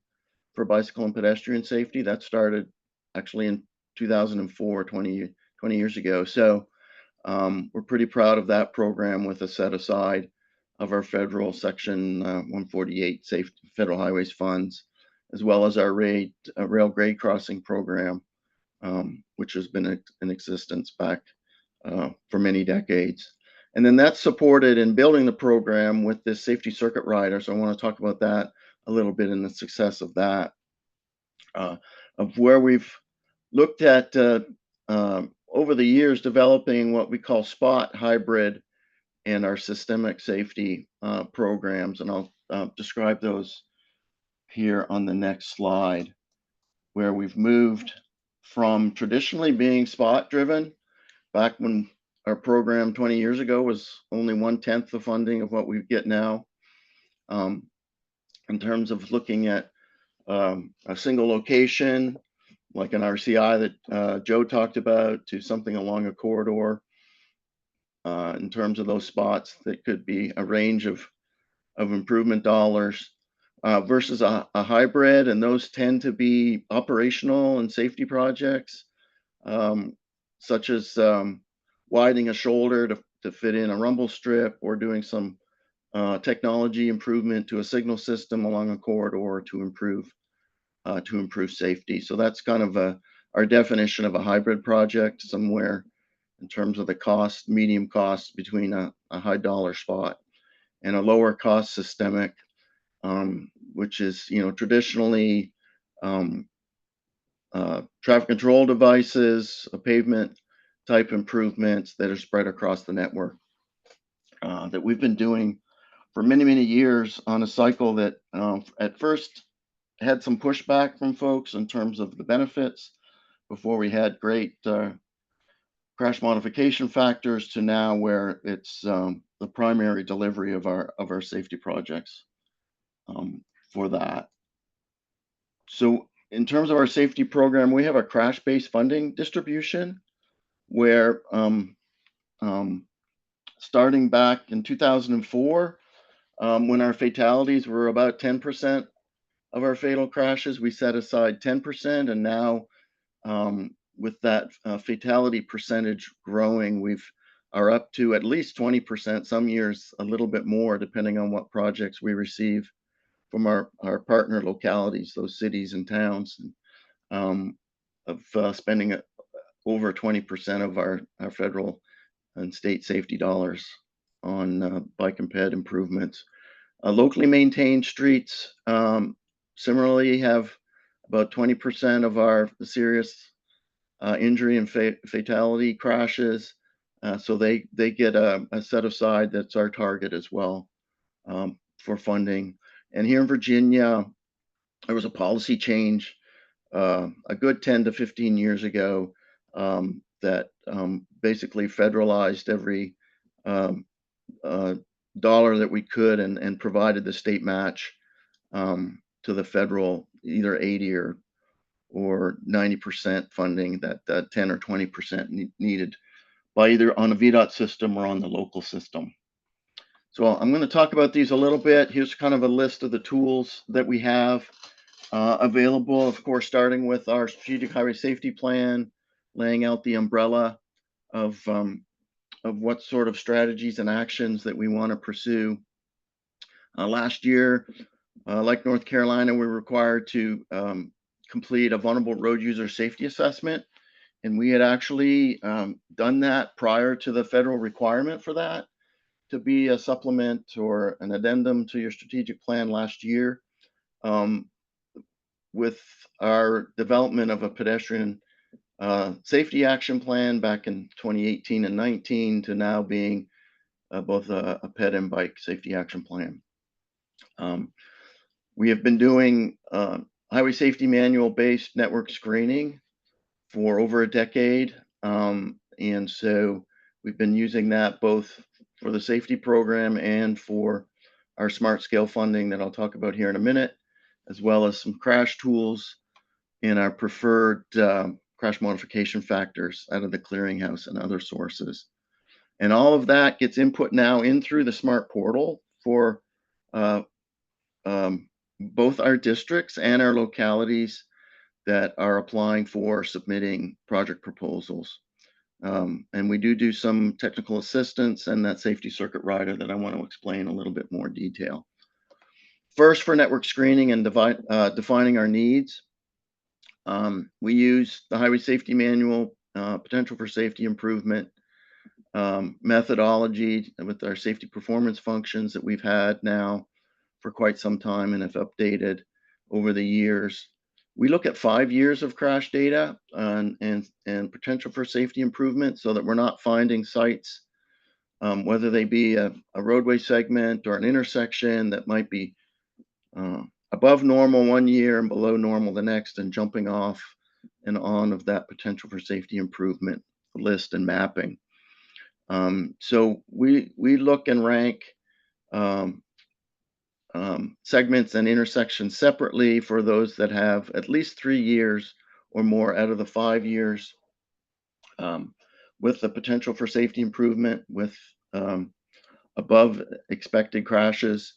D: for bicycle and pedestrian safety. That started actually in 2004, 20 years ago. So we're pretty proud of that program, with a set aside of our federal Section 148 safe federal highways funds, as well as our rail grade crossing program, which has been in existence back for many decades. And then that's supported in building the program with this safety circuit rider. So I want to talk about that a little bit, and the success of that, of where we've looked at over the years developing what we call spot, hybrid, and our systemic safety programs. And I'll describe those here on the next slide, where we've moved from traditionally being spot driven, back when our program 20 years ago was only 1/10 the funding of what we get now, in terms of looking at a single location, like an RCI that Joe talked about, to something along a corridor, in terms of those spots that could be a range of improvement dollars, versus a hybrid. And those tend to be operational and safety projects, such as widening a shoulder to fit in a rumble strip, or doing some technology improvement to a signal system along a corridor to improve safety. So that's kind of our definition of a hybrid project, somewhere in terms of the cost, medium cost, between a high dollar spot and a lower cost systemic, which is, traditionally traffic control devices, pavement type improvements that are spread across the network, that we've been doing for many, many years, on a cycle that at first had some pushback from folks in terms of the benefits, before we had great crash modification factors, to now where it's the primary delivery of our safety projects for that. So in terms of our safety program, we have a crash-based funding distribution where starting back in 2004, when our fatalities were about 10% of our fatal crashes, we set aside 10%, and now with that fatality percentage growing, are up to at least 20%, some years a little bit more, depending on what projects we receive from our partner localities, those cities and towns, of spending over 20% of our federal and state safety dollars on bike and ped improvements. Locally maintained streets similarly have about 20% of our serious injury and fatality crashes. So they get a set aside that's our target as well for funding. And here in Virginia, there was a policy change a good 10 to 15 years ago that basically federalized every dollar that we could and provided the state match to the federal, either 80 or 90% funding that 10 or 20% needed by either on a VDOT system or on the local system. So I'm going to talk about these a little bit. Here's kind of a list of the tools that we have available, of course, starting with our strategic highway safety plan, laying out the umbrella of what sort of strategies and actions that we want to pursue. Last year, like North Carolina, we're required to complete a vulnerable road user safety assessment. And we had actually done that prior to the federal requirement for that to be a supplement or an addendum to your strategic plan last year. With our development of a pedestrian safety action plan back in 2018 and 19 to now being both a ped and bike safety action plan. We have been doing highway safety manual based network screening for over a decade. And so we've been using that both for the safety program and for our smart scale funding that I'll talk about here in a minute, as well as some crash tools in our preferred crash modification factors out of the clearinghouse and other sources. And all of that gets input now in through the smart portal for both our districts and our localities that are applying for submitting project proposals. And we do some technical assistance and that safety circuit rider that I want to explain a little bit more detail. First, for network screening and defining our needs, we use the Highway Safety Manual, potential for safety improvement methodology with our safety performance functions that we've had now for quite some time and have updated over the years. We look at 5 years of crash data and potential for safety improvement so that we're not finding sites, whether they be a roadway segment or an intersection that might be above normal 1 year and below normal the next, and jumping off and on of that potential for safety improvement list and mapping. So we look and rank segments and intersections separately for those that have at least 3 years or more out of the 5 years with the potential for safety improvement with above expected crashes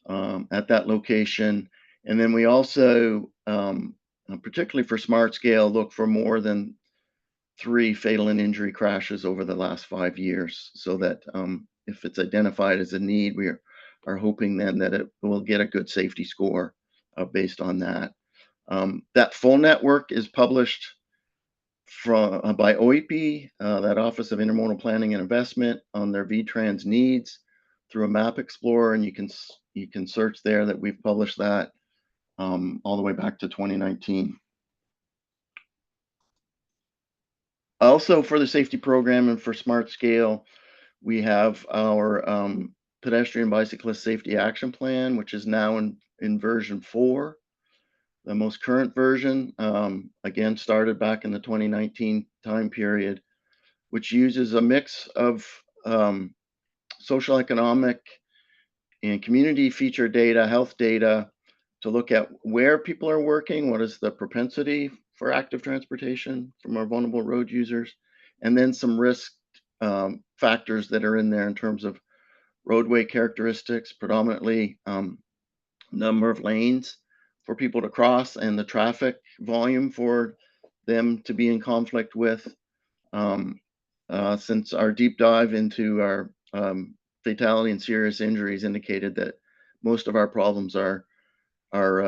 D: at that location. And then we also, particularly for smart scale, look for more than 3 fatal and injury crashes over the last 5 years, so that if it's identified as a need, we are hoping then that it will get a good safety score based on that. That full network is published by OIP, that Office of Intermodal Planning and Investment, on their VTrans needs through a map explorer, and you can search there that we've published that all the way back to 2019. Also, for the safety program and for smart scale, we have our pedestrian bicyclist safety action plan, which is now in version 4. The most current version, again, started back in the 2019 time period, which uses a mix of social, economic, and community feature data, health data, to look at where people are working, what is the propensity for active transportation from our vulnerable road users, and then some risk factors that are in there in terms of roadway characteristics, predominantly number of lanes for people to cross and the traffic volume for them to be in conflict with. Since our deep dive into our fatality and serious injuries indicated that most of our problems are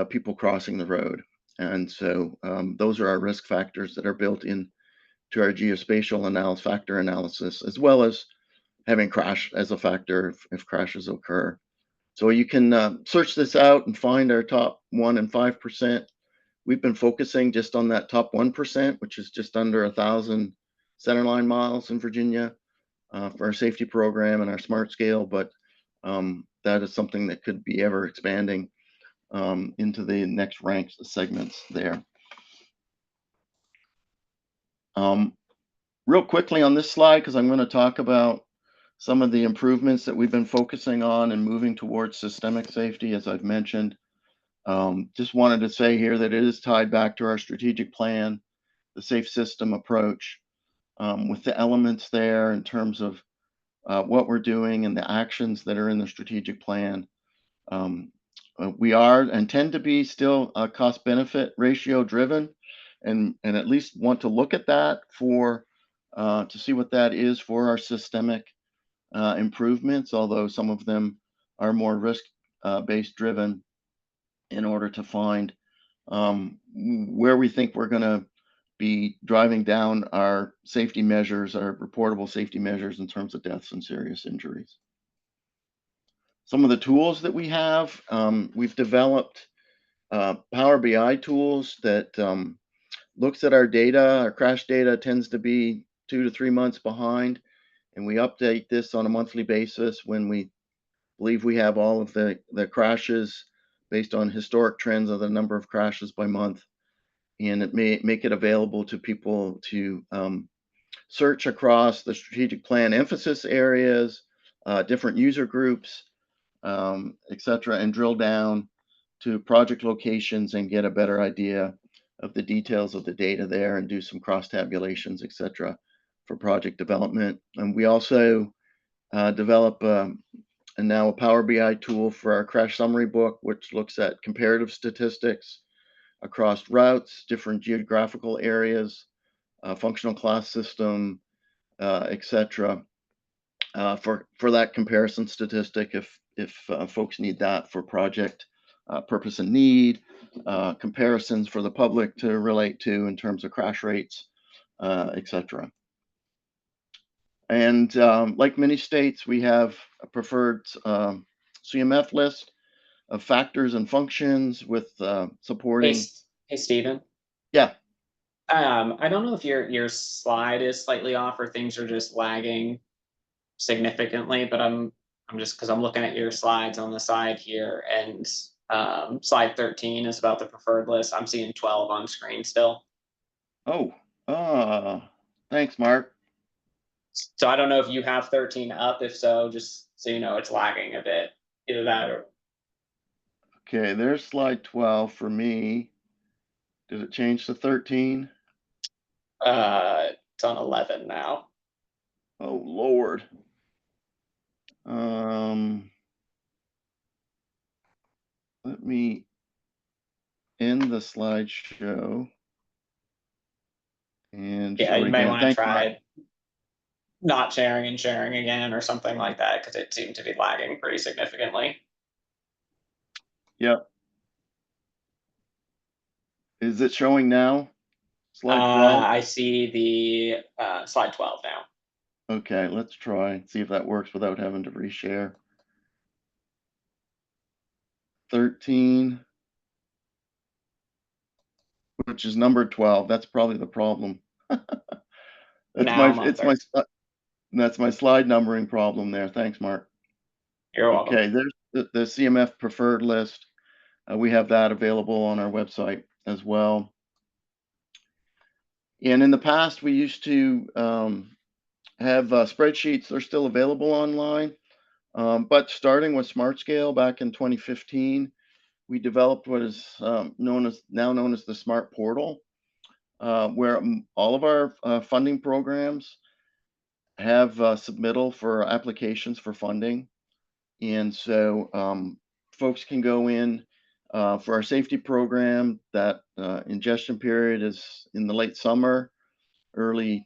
D: people crossing the road. And so those are our risk factors that are built in to our geospatial factor analysis, as well as having crash as a factor if crashes occur. So you can search this out and find our top 1% and 5%. We've been focusing just on that top 1%, which is just under 1,000 centerline miles in Virginia for our safety program and our smart scale, but that is something that could be ever expanding into the next ranks segments there. Real quickly on this slide, because I'm going to talk about some of the improvements that we've been focusing on and moving towards systemic safety, as I've mentioned. Just wanted to say here that it is tied back to our strategic plan, the safe system approach, with the elements there in terms of what we're doing and the actions that are in the strategic plan. We are and tend to be still cost benefit ratio driven, and at least want to look at that for to see what that is for our systemic improvements, although some of them are more risk based driven in order to find where we think we're going to be driving down our safety measures, our reportable safety measures in terms of deaths and serious injuries. Some of the tools that we have, we've developed Power BI tools that looks at our data. Our crash data tends to be 2 to 3 months behind, and we update this on a monthly basis when we believe we have all of the crashes based on historic trends of the number of crashes by month. And it may make it available to people to search across the strategic plan emphasis areas, different user groups, etc., and drill down to project locations and get a better idea of the details of the data there and do some cross tabulations, etc., for project development. And we also develop and now a Power BI tool for our crash summary book, which looks at comparative statistics across routes, different geographical areas, functional class system, etc. For that comparison statistic, if folks need that for project purpose and need, comparisons for the public to relate to in terms of crash rates, etc. And like many states, we have a preferred CMF list of factors and functions with supporting.
A: Hey, Stephen.
D: Yeah.
A: I don't know if your slide is slightly off or things are just lagging significantly, but I'm just because I'm looking at your slides on the side here, and slide 13 is about the preferred list. I'm seeing 12 on screen still.
D: Oh, thanks, Mark.
A: So I don't know if you have 13 up. If so, just so you know, it's lagging a bit. Either that or.
D: Okay, there's slide 12 for me. Did it change to 13?
A: It's on 11 now.
D: Oh, Lord. Let me end the slideshow and
A: Yeah,
D: show it
A: you may
D: again.
A: want to
D: Thanks,
A: try
D: Mark.
A: not sharing and sharing again or something like that, because it seemed to be lagging pretty significantly.
D: Yep. Is it showing now? Slide 12?
A: I see the slide 12 now.
D: Okay, let's try, see if that works without having to reshare. 13, which is number 12. That's probably the problem. That's my slide numbering problem there. Thanks, Mark.
A: You're welcome.
D: Okay, there's the CMF preferred list. We have that available on our website as well. And in the past, we used to have spreadsheets. They're still available online. But starting with SmartScale back in 2015, we developed what is now known as the Smart Portal, where all of our funding programs have submittal for applications for funding. And so folks can go in for our safety program. That ingestion period is in the late summer, early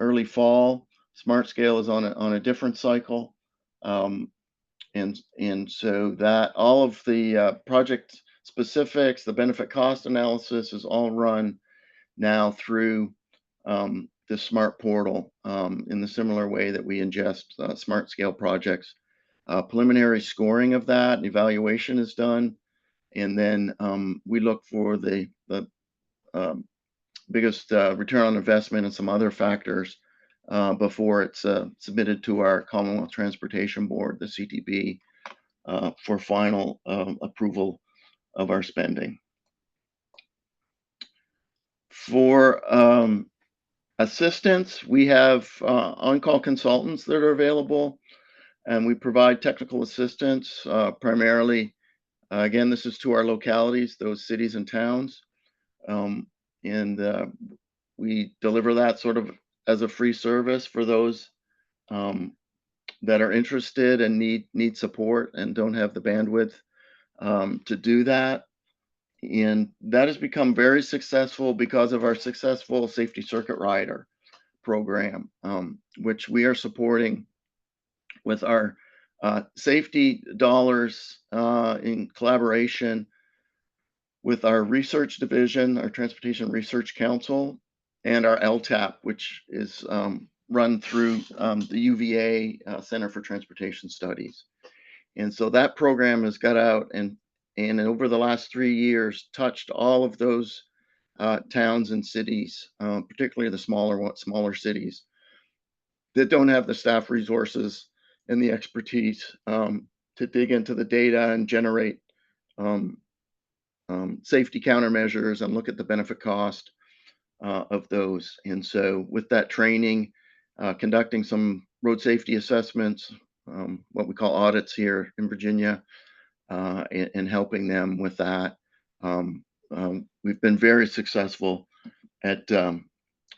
D: early fall. Smart Scale is on a different cycle. And so that all of the project specifics, the benefit cost analysis is all run now through the Smart Portal in the similar way that we ingest Smart Scale projects. Preliminary scoring of that, evaluation is done, and then we look for the biggest return on investment and some other factors before it's submitted to our Commonwealth Transportation Board, the CTB, for final approval of our spending. For assistance, we have on-call consultants that are available, and we provide technical assistance primarily. Again, this is to our localities, those cities and towns, and we deliver that sort of as a free service for those that are interested and need support and don't have the bandwidth to do that. And that has become very successful because of our successful Safety Circuit Rider program, which we are supporting with our safety dollars in collaboration with our research division, our Transportation Research Council, and our LTAP, which is run through the UVA Center for Transportation Studies. And so that program has got out and over the last 3 years touched all of those towns and cities, particularly the smaller cities that don't have the staff resources and the expertise to dig into the data and generate safety countermeasures and look at the benefit cost of those. And so with that training, conducting some road safety assessments, what we call audits here in Virginia, and helping them with that. We've been very successful at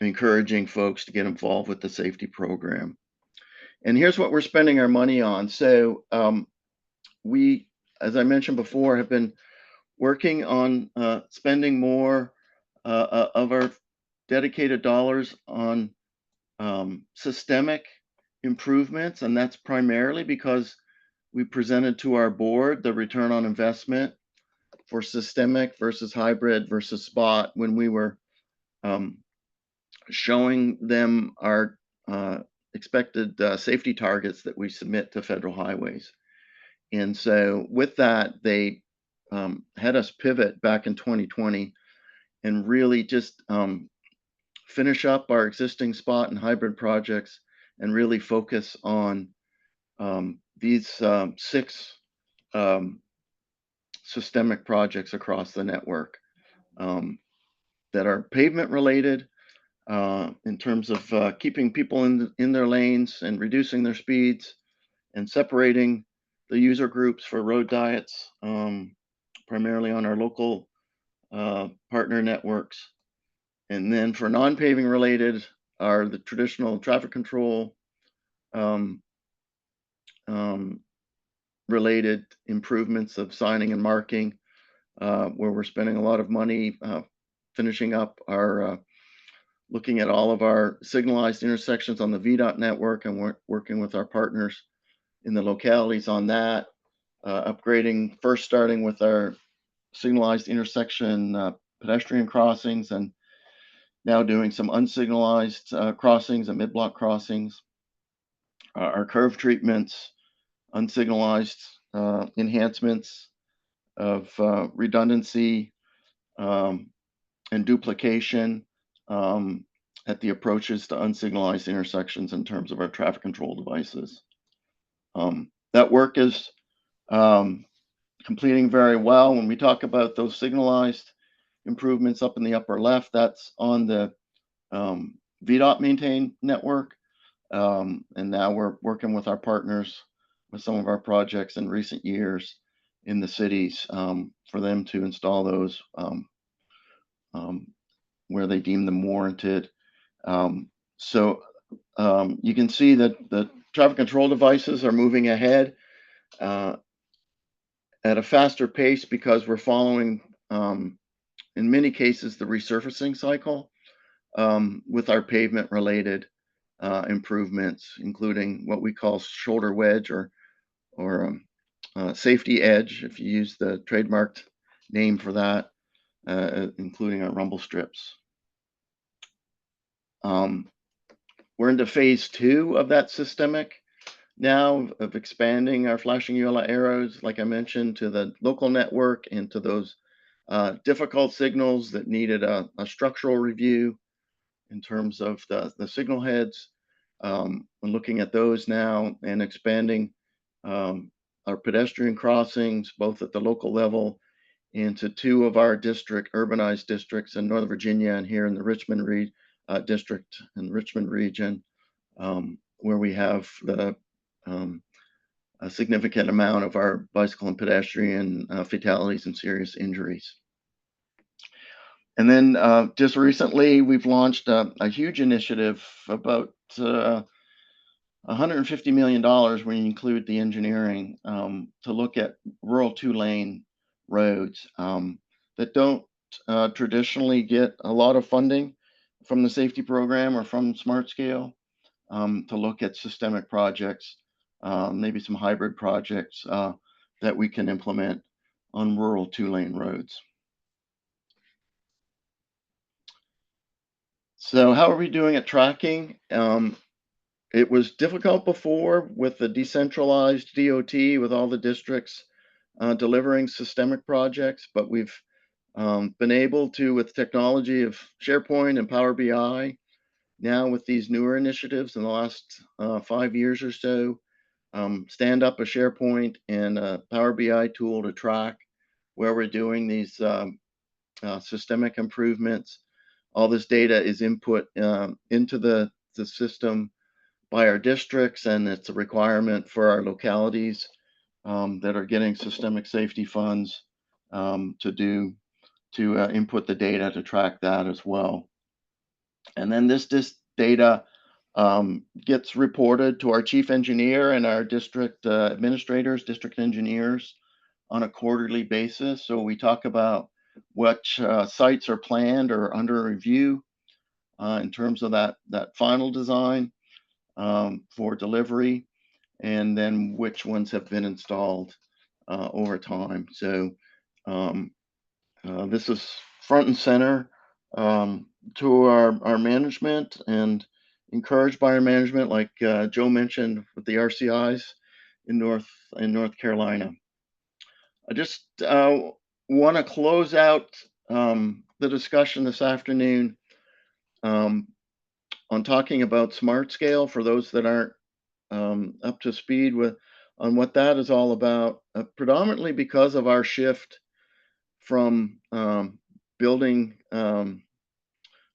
D: encouraging folks to get involved with the safety program. And here's what we're spending our money on. So we, as I mentioned before, have been working on spending more of our dedicated dollars on systemic improvements, and that's primarily because we presented to our board the return on investment for systemic versus hybrid versus spot when we were showing them our expected safety targets that we submit to federal highways. And so with that, they had us pivot back in 2020 and really just finish up our existing spot and hybrid projects and really focus on these 6 systemic projects across the network that are pavement related in terms of keeping people in their lanes and reducing their speeds and separating the user groups for road diets, primarily on our local partner networks. And then for non-paving related are the traditional traffic control related improvements of signing and marking, where we're spending a lot of money finishing up our looking at all of our signalized intersections on the VDOT network, and we're working with our partners in the localities on that, upgrading, first starting with our signalized intersection pedestrian crossings, and now doing some unsignalized crossings and mid-block crossings, our curve treatments, unsignalized enhancements of redundancy and duplication at the approaches to unsignalized intersections in terms of our traffic control devices. That work is completing very well. When we talk about those signalized improvements up in the upper left, that's on the VDOT maintained network. And now we're working with our partners with some of our projects in recent years in the cities for them to install those where they deem them warranted. So you can see that the traffic control devices are moving ahead at a faster pace because we're following, in many cases, the resurfacing cycle with our pavement-related improvements, including what we call shoulder wedge or safety edge, if you use the trademarked name for that, including our rumble strips. We're into phase 2 of that systemic now of expanding our flashing yellow arrows, like I mentioned, to the local network and to those difficult signals that needed a structural review in terms of the signal heads. We're looking at those now and expanding our pedestrian crossings, both at the local level into 2 of our urbanized districts in Northern Virginia and here in the Richmond district in the Richmond region, where we have a significant amount of our bicycle and pedestrian fatalities and serious injuries. And then just recently, we've launched a huge initiative, about $150 million when you include the engineering, to look at rural 2-lane roads that don't traditionally get a lot of funding from the safety program or from Smart Scale, to look at systemic projects, maybe some hybrid projects that we can implement on rural 2-lane roads. So how are we doing at tracking? It was difficult before with the decentralized DOT, with all the districts delivering systemic projects, but we've been able to, with technology of SharePoint and Power BI, now with these newer initiatives in the last 5 years or so, stand up a SharePoint and a Power BI tool to track where we're doing these systemic improvements. All this data is input into the system by our districts, and it's a requirement for our localities that are getting systemic safety funds to input the data to track that as well. And then this data gets reported to our chief engineer and our district administrators, district engineers, on a quarterly basis. So we talk about which sites are planned or under review in terms of that final design for delivery, and then which ones have been installed over time. So this is front and center to our management, and encouraged by our management, like Joe mentioned with the RCIs in North Carolina. I just want to close out the discussion this afternoon on talking about Smart Scale for those that aren't up to speed on what that is all about, predominantly because of our shift from building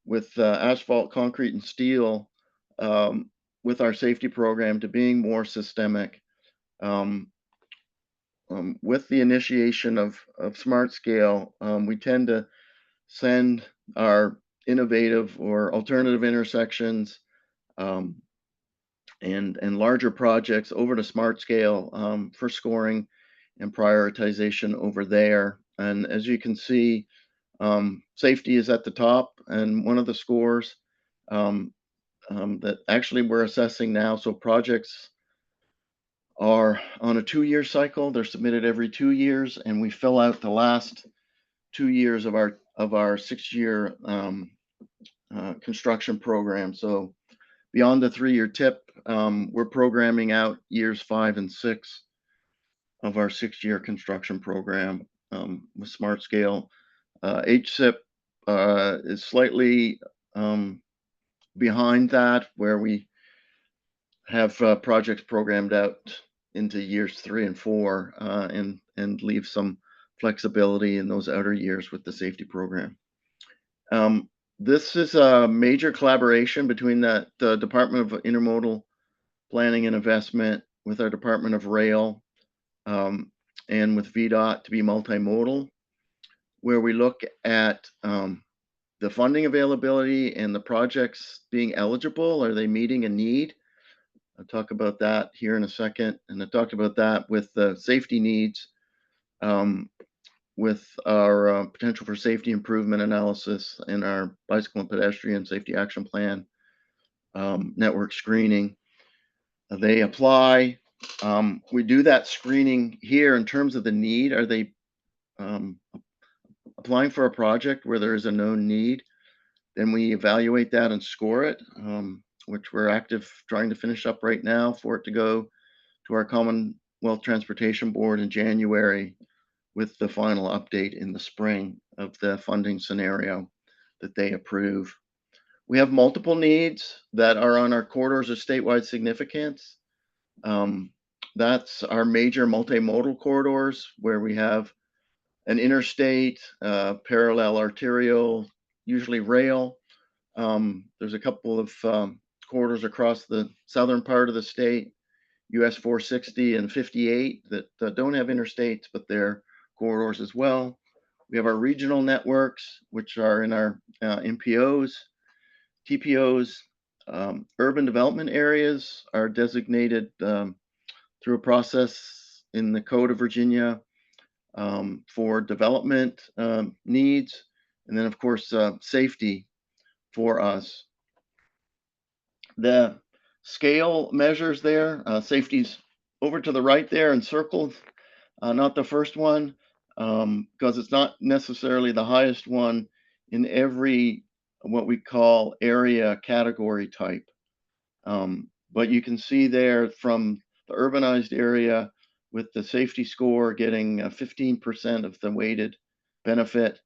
D: with asphalt, concrete, and steel with our safety program to being more systemic. With the initiation of Smart Scale, we tend to send our innovative or alternative intersections and larger projects over to Smart Scale for scoring and prioritization over there. And as you can see, safety is at the top, and one of the scores that actually we're assessing now. So projects are on a 2-year cycle. They're submitted every 2 years, and we fill out the last 2 years of our 6-year construction program. So beyond the 3-year tip, we're programming out years 5 and 6 of our 6-year construction program with Smart Scale. HSIP is slightly behind that, where we have projects programmed out into years 3 and 4 and leave some flexibility in those outer years with the safety program. This is a major collaboration between the Department of Intermodal Planning and Investment with our Department of Rail. and with VDOT to be multimodal, where we look at the funding availability and the projects being eligible. Are they meeting a need? I'll talk about that here in a second. And I talked about that with the safety needs, with our potential for safety improvement analysis in our bicycle and pedestrian safety action plan, network screening. They apply. We do that screening here in terms of the need. Are they applying for a project where there is a known need? Then we evaluate that and score it, which we're active trying to finish up right now for it to go to our Commonwealth Transportation Board in January, with the final update in the spring of the funding scenario that they approve. We have multiple needs that are on our corridors of statewide significance. That's our major multimodal corridors, where we have an interstate, parallel arterial, usually rail. There's a couple of corridors across the southern part of the state, US 460 and 58, that don't have interstates, but they're corridors as well. We have our regional networks, which are in our MPOs, TPOs. Urban development areas are designated through a process in the Code of Virginia for development needs, and then of course safety for us. The scale measures there, safety's over to the right there and circled, not the first one, because it's not necessarily the highest one in every what we call area category type. But you can see there from the urbanized area, with the safety score getting 15% of the weighted benefit,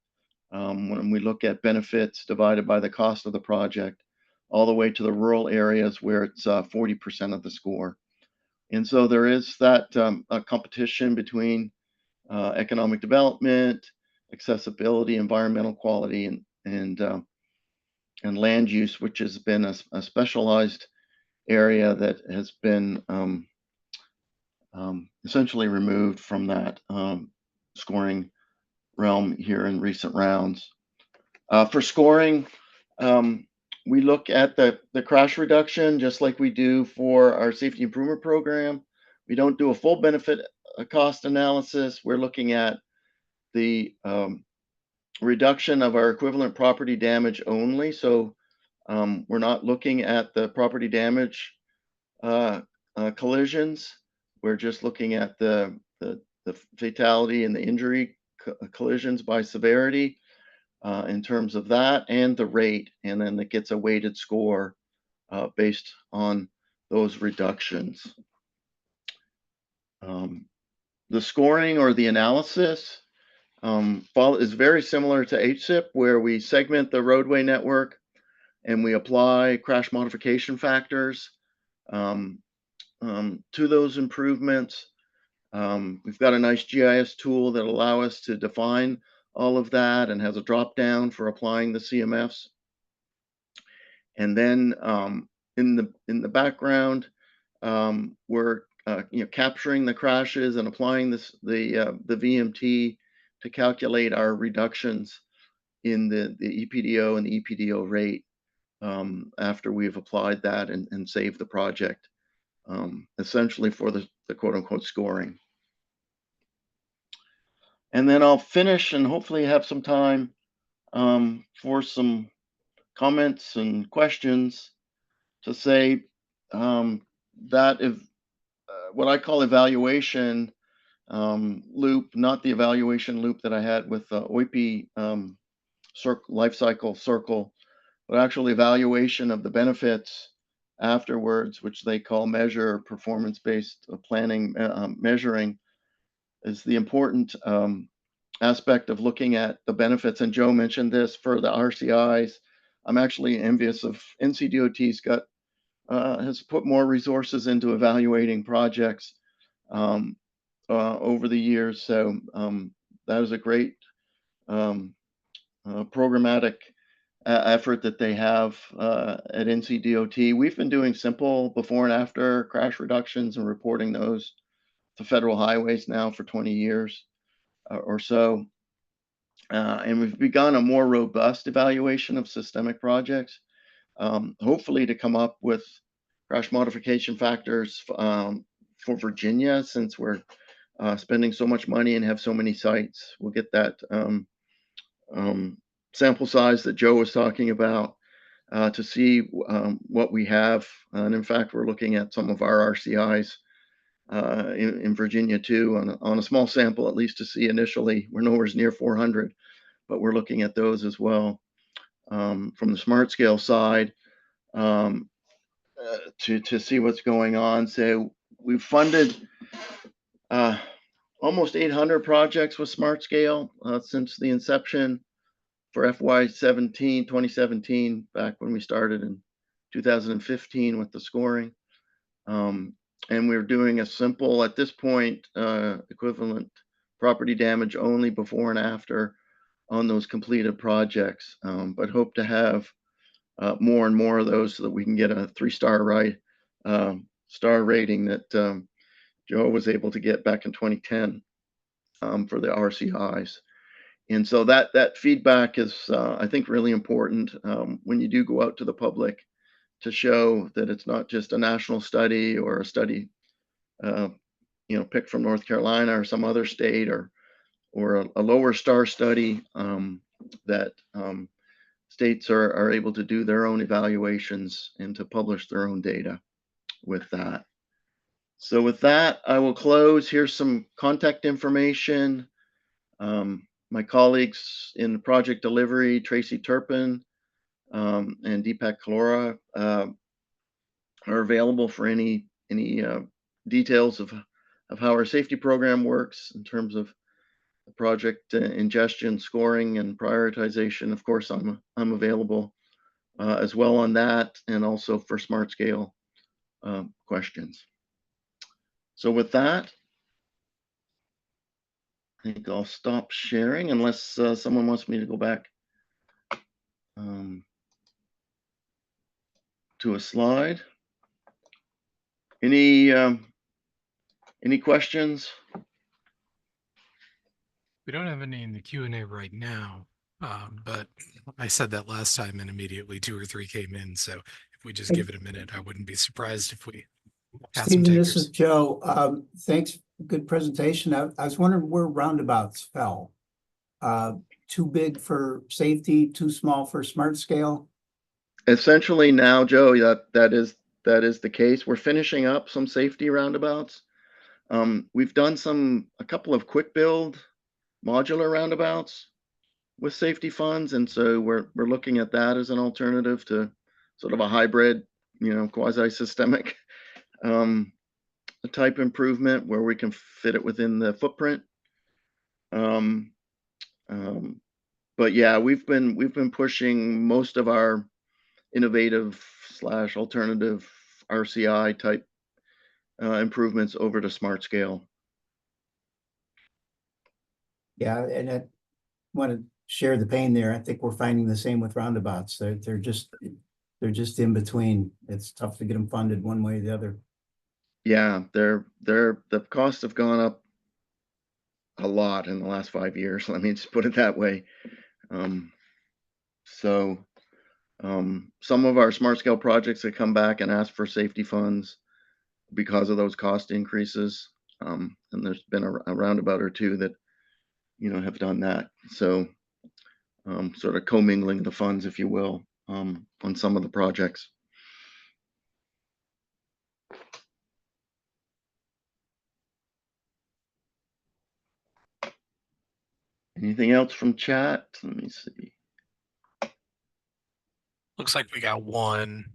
D: when we look at benefits divided by the cost of the project, all the way to the rural areas where it's 40% of the score. And so there is that a competition between economic development, accessibility, environmental quality, and land use, which has been a specialized area that has been essentially removed from that scoring realm here in recent rounds. For scoring, we look at the crash reduction just like we do for our safety improvement program. We don't do a full benefit cost analysis. We're looking at the reduction of our equivalent property damage only. So we're not looking at the property damage collisions. We're just looking at the fatality and the injury collisions by severity in terms of that, and the rate, and then it gets a weighted score based on those reductions. The scoring or the analysis is very similar to HSIP, where we segment the roadway network and we apply crash modification factors to those improvements. We've got a nice GIS tool that allow us to define all of that, and has a drop down for applying the CMFs. And then in the background, we're capturing the crashes and applying the VMT to calculate our reductions in the EPDO and the EPDO rate after we've applied that and saved the project, essentially for the quote unquote scoring. And then I'll finish and hopefully have some time for some comments and questions, to say that if what I call evaluation loop, not the evaluation loop that I had with the OIP life cycle circle, but actually evaluation of the benefits afterwards, which they call measure performance-based planning measuring, is the important aspect of looking at the benefits. And Joe mentioned this for the RCIs. I'm actually envious of NCDOT's has put more resources into evaluating projects over the years. So that is a great programmatic effort that they have at NCDOT. We've been doing simple before and after crash reductions and reporting those to federal highways now for 20 years or so. And we've begun a more robust evaluation of systemic projects, hopefully to come up with crash modification factors for Virginia, since we're spending so much money and have so many sites. We'll get that sample size that Joe was talking about to see what we have. And in fact, we're looking at some of our RCIs in Virginia too, on a small sample, at least to see initially. We're nowhere near 400, but we're looking at those as well. From the smart scale side, to see what's going on. So we've funded almost 800 projects with smart scale since the inception for FY 2017, back when we started in 2015 with the scoring. And we're doing a simple, at this point, equivalent property damage only before and after on those completed projects, but hope to have more and more of those so that we can get a 3-star star rating that Joe was able to get back in 2010 for the RCIs. And so that feedback is, I think, really important when you do go out to the public, to show that it's not just a national study or a study, picked from North Carolina or some other state, or a lower star study, that states are able to do their own evaluations and to publish their own data with that. So with that, I will close. Here's some contact information. My colleagues in project delivery, Tracy Turpin and Deepak Kalora, are available for any details of how our safety program works in terms of the project ingestion, scoring, and prioritization. Of course, I'm available as well on that, and also for smart scale questions. So with that, I think I'll stop sharing unless someone wants me to go back to a slide. Any questions?
C: We don't have any in the Q&A right now, but I said that last time and immediately 2 or 3 came in. So if we just give it a minute, I wouldn't be surprised if we had some
B: Stephen, this is
C: takers.
B: Joe. Thanks. Good presentation. I was wondering where roundabouts fell. Too big for safety, too small for smart scale?
D: Essentially now, Joe, that is the case. We're finishing up some safety roundabouts. We've done a couple of quick build modular roundabouts with safety funds, and so we're looking at that as an alternative to sort of a hybrid, quasi-systemic type improvement where we can fit it within the footprint. But yeah, we've been pushing most of our innovative / alternative RCI type improvements over to smart scale.
B: Yeah, and I want to share the pain there. I think we're finding the same with roundabouts. They're just in between. It's tough to get them funded one way or the other.
D: Yeah, the costs have gone up a lot in the last 5 years. Let me just put it that way. Some of our smart scale projects have come back and asked for safety funds because of those cost increases. And there's been a roundabout or two that, have done that. So sort of commingling the funds, if you will, on some of the projects. Anything else from chat? Let me see.
C: Looks like we got one.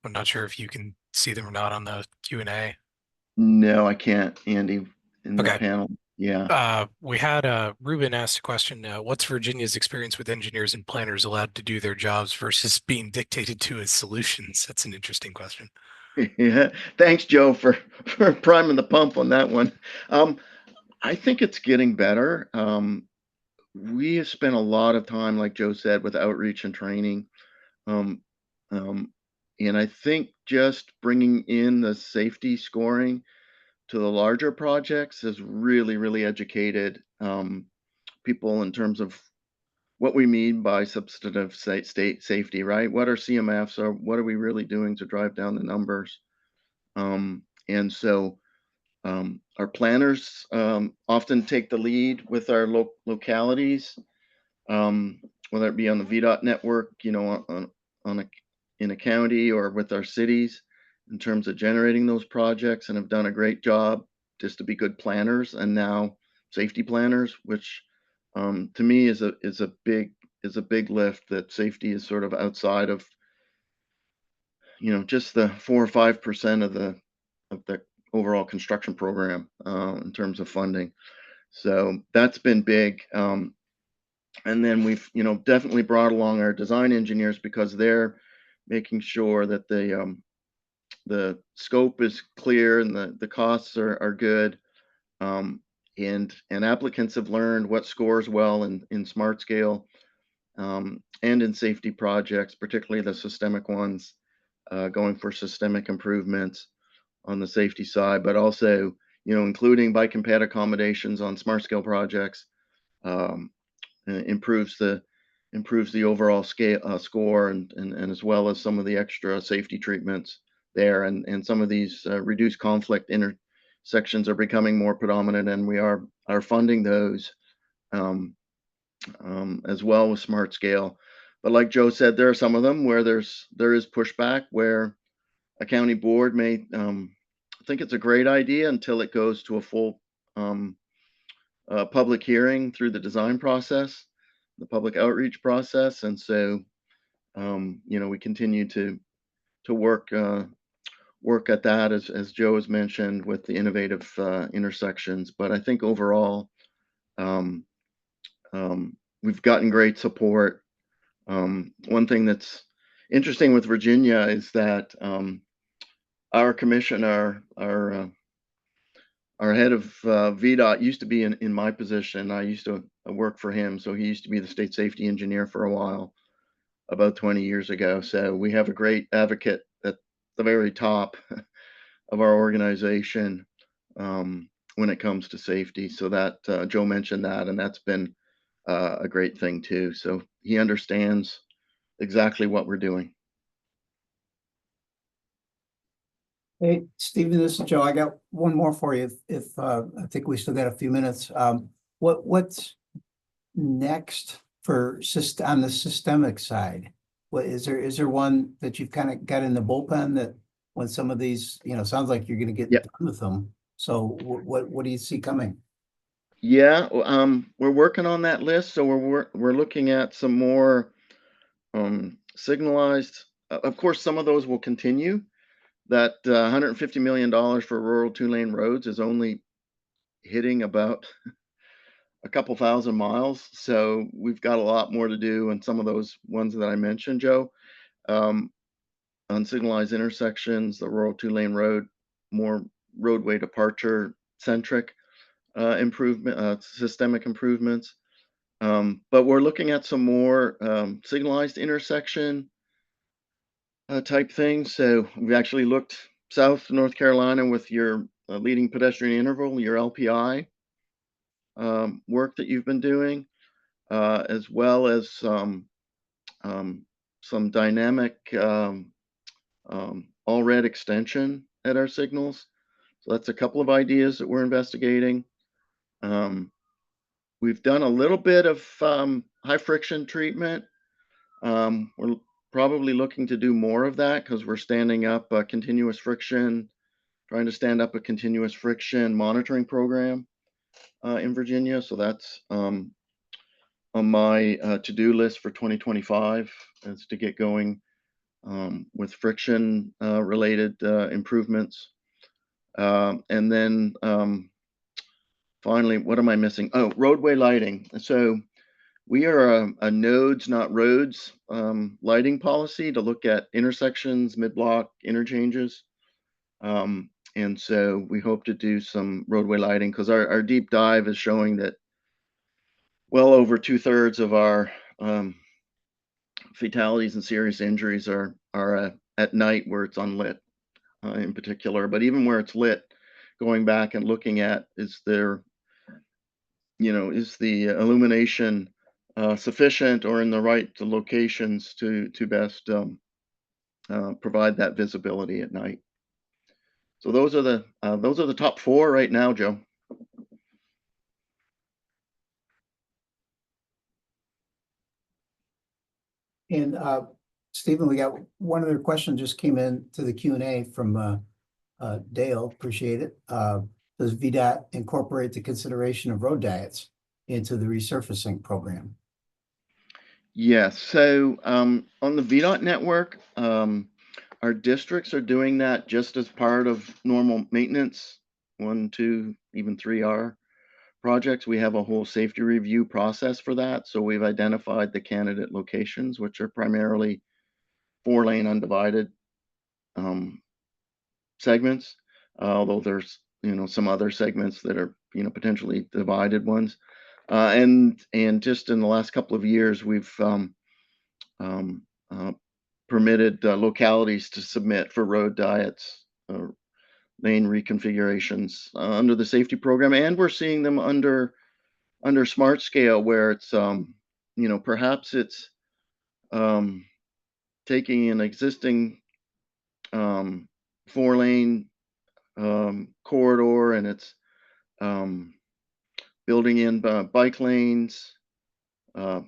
C: I'm not sure if you can see them or not on the Q&A.
D: No, I can't, Andy, in the
C: Okay.
D: panel. Yeah.
C: We had Ruben asked a question. What's Virginia's experience with engineers and planners allowed to do their jobs versus being dictated to as solutions? That's an interesting question.
D: Yeah. Thanks, Joe, for priming the pump on that one. I think it's getting better. We have spent a lot of time, like Joe said, with outreach and training. And I think just bringing in the safety scoring to the larger projects has really, really educated people in terms of what we mean by substantive state safety, right? What are CMFs, or what are we really doing to drive down the numbers? And so our planners often take the lead with our localities, whether it be on the VDOT network, you know, in a county, or with our cities, in terms of generating those projects, and have done a great job just to be good planners, and now safety planners, which to me is a big lift. That safety is sort of outside of, you know, just the 4 or 5% of the overall construction program in terms of funding. So that's been big. And then we've, you know, definitely brought along our design engineers, because they're making sure that the scope is clear, and the costs are good. And applicants have learned what scores well in smart scale, and in safety projects, particularly the systemic ones, going for systemic improvements on the safety side, but also, you know, including bike and ped accommodations on smart scale projects, um, improves the overall scale score, and as well as some of the extra safety treatments there, and some of these reduced conflict intersections are becoming more predominant, and we are funding those as well with smart scale. But like Joe said, there are some of them where there is pushback, where a county board may think it's a great idea until it goes to a full public hearing through the design process, the public outreach process. And so, you know, we continue to work at that, as Joe has mentioned, with the innovative intersections. But I think overall, um, we've gotten great support. One thing that's interesting with Virginia is that our commissioner, our head of VDOT, used to be in my position. I used to work for him, so he used to be the state safety engineer for a while, about 20 years ago. So we have a great advocate at the very top of our organization when it comes to safety. So that Joe mentioned that, and that's been a great thing too. So he understands exactly what we're doing.
B: Hey, Stephen, this is Joe. I got one more for you. If I think we still got a few minutes. What's next for on the systemic side? What is there one that you've kind of got in the bullpen, that when some of these, you know, sounds like you're going to get
D: Yep.
B: done with them. So what do you see coming?
D: Yeah, we're working on that list. So we're looking at some more signalized. Of course, some of those will continue. That $150 million for rural 2-lane roads is only hitting about a couple thousand miles. So we've got a lot more to do, and some of those ones that I mentioned, Joe, on signalized intersections, the rural 2-lane road, more roadway departure centric improvement, systemic improvements. But we're looking at some more signalized intersection type things. So we've actually looked south to North Carolina with your leading pedestrian interval, your LPI work that you've been doing, as well as some dynamic all red extension at our signals. So that's a couple of ideas that we're investigating. We've done a little bit of high friction treatment. We're probably looking to do more of that, because we're standing up a continuous friction, trying to stand up a continuous friction monitoring program in Virginia. So that's on my to-do list for 2025, is to get going with friction related improvements. And then finally, what am I missing? Oh, roadway lighting. So we are a nodes, not roads lighting policy to look at intersections, mid-block interchanges. And so we hope to do some roadway lighting, because our deep dive is showing that well over 2/3 of our fatalities and serious injuries are at night, where it's unlit in particular. But even where it's lit, going back and looking at, is there, is the illumination sufficient or in the right locations to best provide that visibility at night. So those are the top four right now, Joe.
B: And Stephen, we got one other question just came in to the Q&A from Dale. Appreciate it. Does VDOT incorporate the consideration of road diets into the resurfacing program?
D: Yes. So on the VDOT network, our districts are doing that just as part of normal maintenance, 1, 2, even 3R projects. We have a whole safety review process for that. So we've identified the candidate locations, which are primarily 4-lane undivided segments, although there's some other segments that are potentially divided ones. And just in the last couple of years, we've permitted localities to submit for road diets, lane reconfigurations under the safety program, and we're seeing them under smart scale, where it's perhaps it's taking an existing 4-lane corridor and it's building in bike lanes,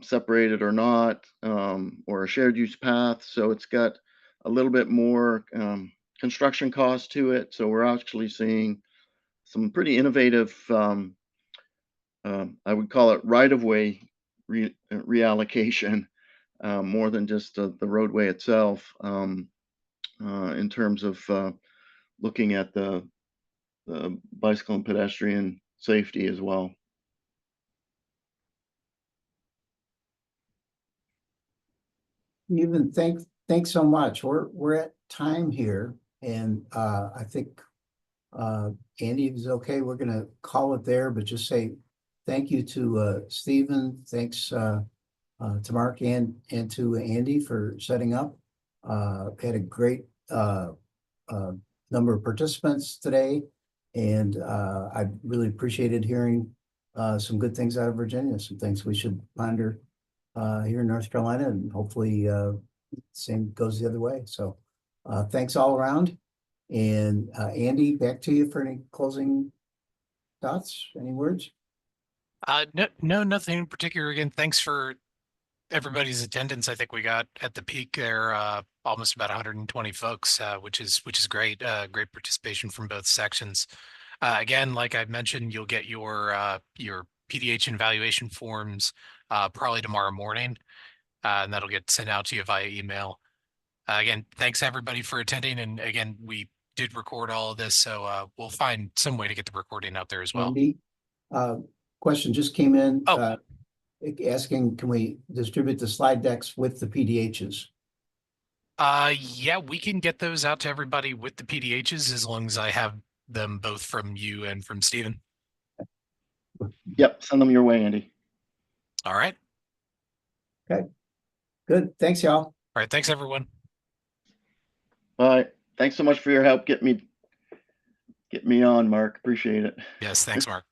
D: separated or not, or a shared use path. So it's got a little bit more construction cost to it. So we're actually seeing some pretty innovative, I would call it right-of-way reallocation, more than just the roadway itself, in terms of looking at the bicycle and pedestrian safety as well.
B: Stephen, thanks so much. We're at time here, and I think Andy, if it's okay, we're gonna call it there, but just say thank you to Stephen. Thanks to Mark and to Andy for setting up. Had a great number of participants today, and I really appreciated hearing some good things out of Virginia, some things we should ponder here in North Carolina, and hopefully same goes the other way. So thanks all around. And Andy, back to you for any closing thoughts, any words?
C: No, nothing in particular. Again, thanks for everybody's attendance. I think we got at the peak there almost about 120 folks, which is great. Great participation from both sections. Again, like I mentioned, you'll get your PDH and evaluation forms probably tomorrow morning, and that'll get sent out to you via email. Again, thanks everybody for attending. And again, we did record all of this, so we'll find some way to get the recording out there as well.
B: Andy, question just came in.
C: Oh.
B: Asking, can we distribute the slide decks with the PDHs?
C: Yeah, we can get those out to everybody with the PDHs as long as I have them both from you and from Stephen.
D: Yep, send them your way, Andy.
C: All right.
B: Okay, good. Thanks, y'all.
C: All right. Thanks, everyone.
D: Bye. Thanks so much for your help. Get me on, Mark. Appreciate it.
C: Yes, thanks, Mark.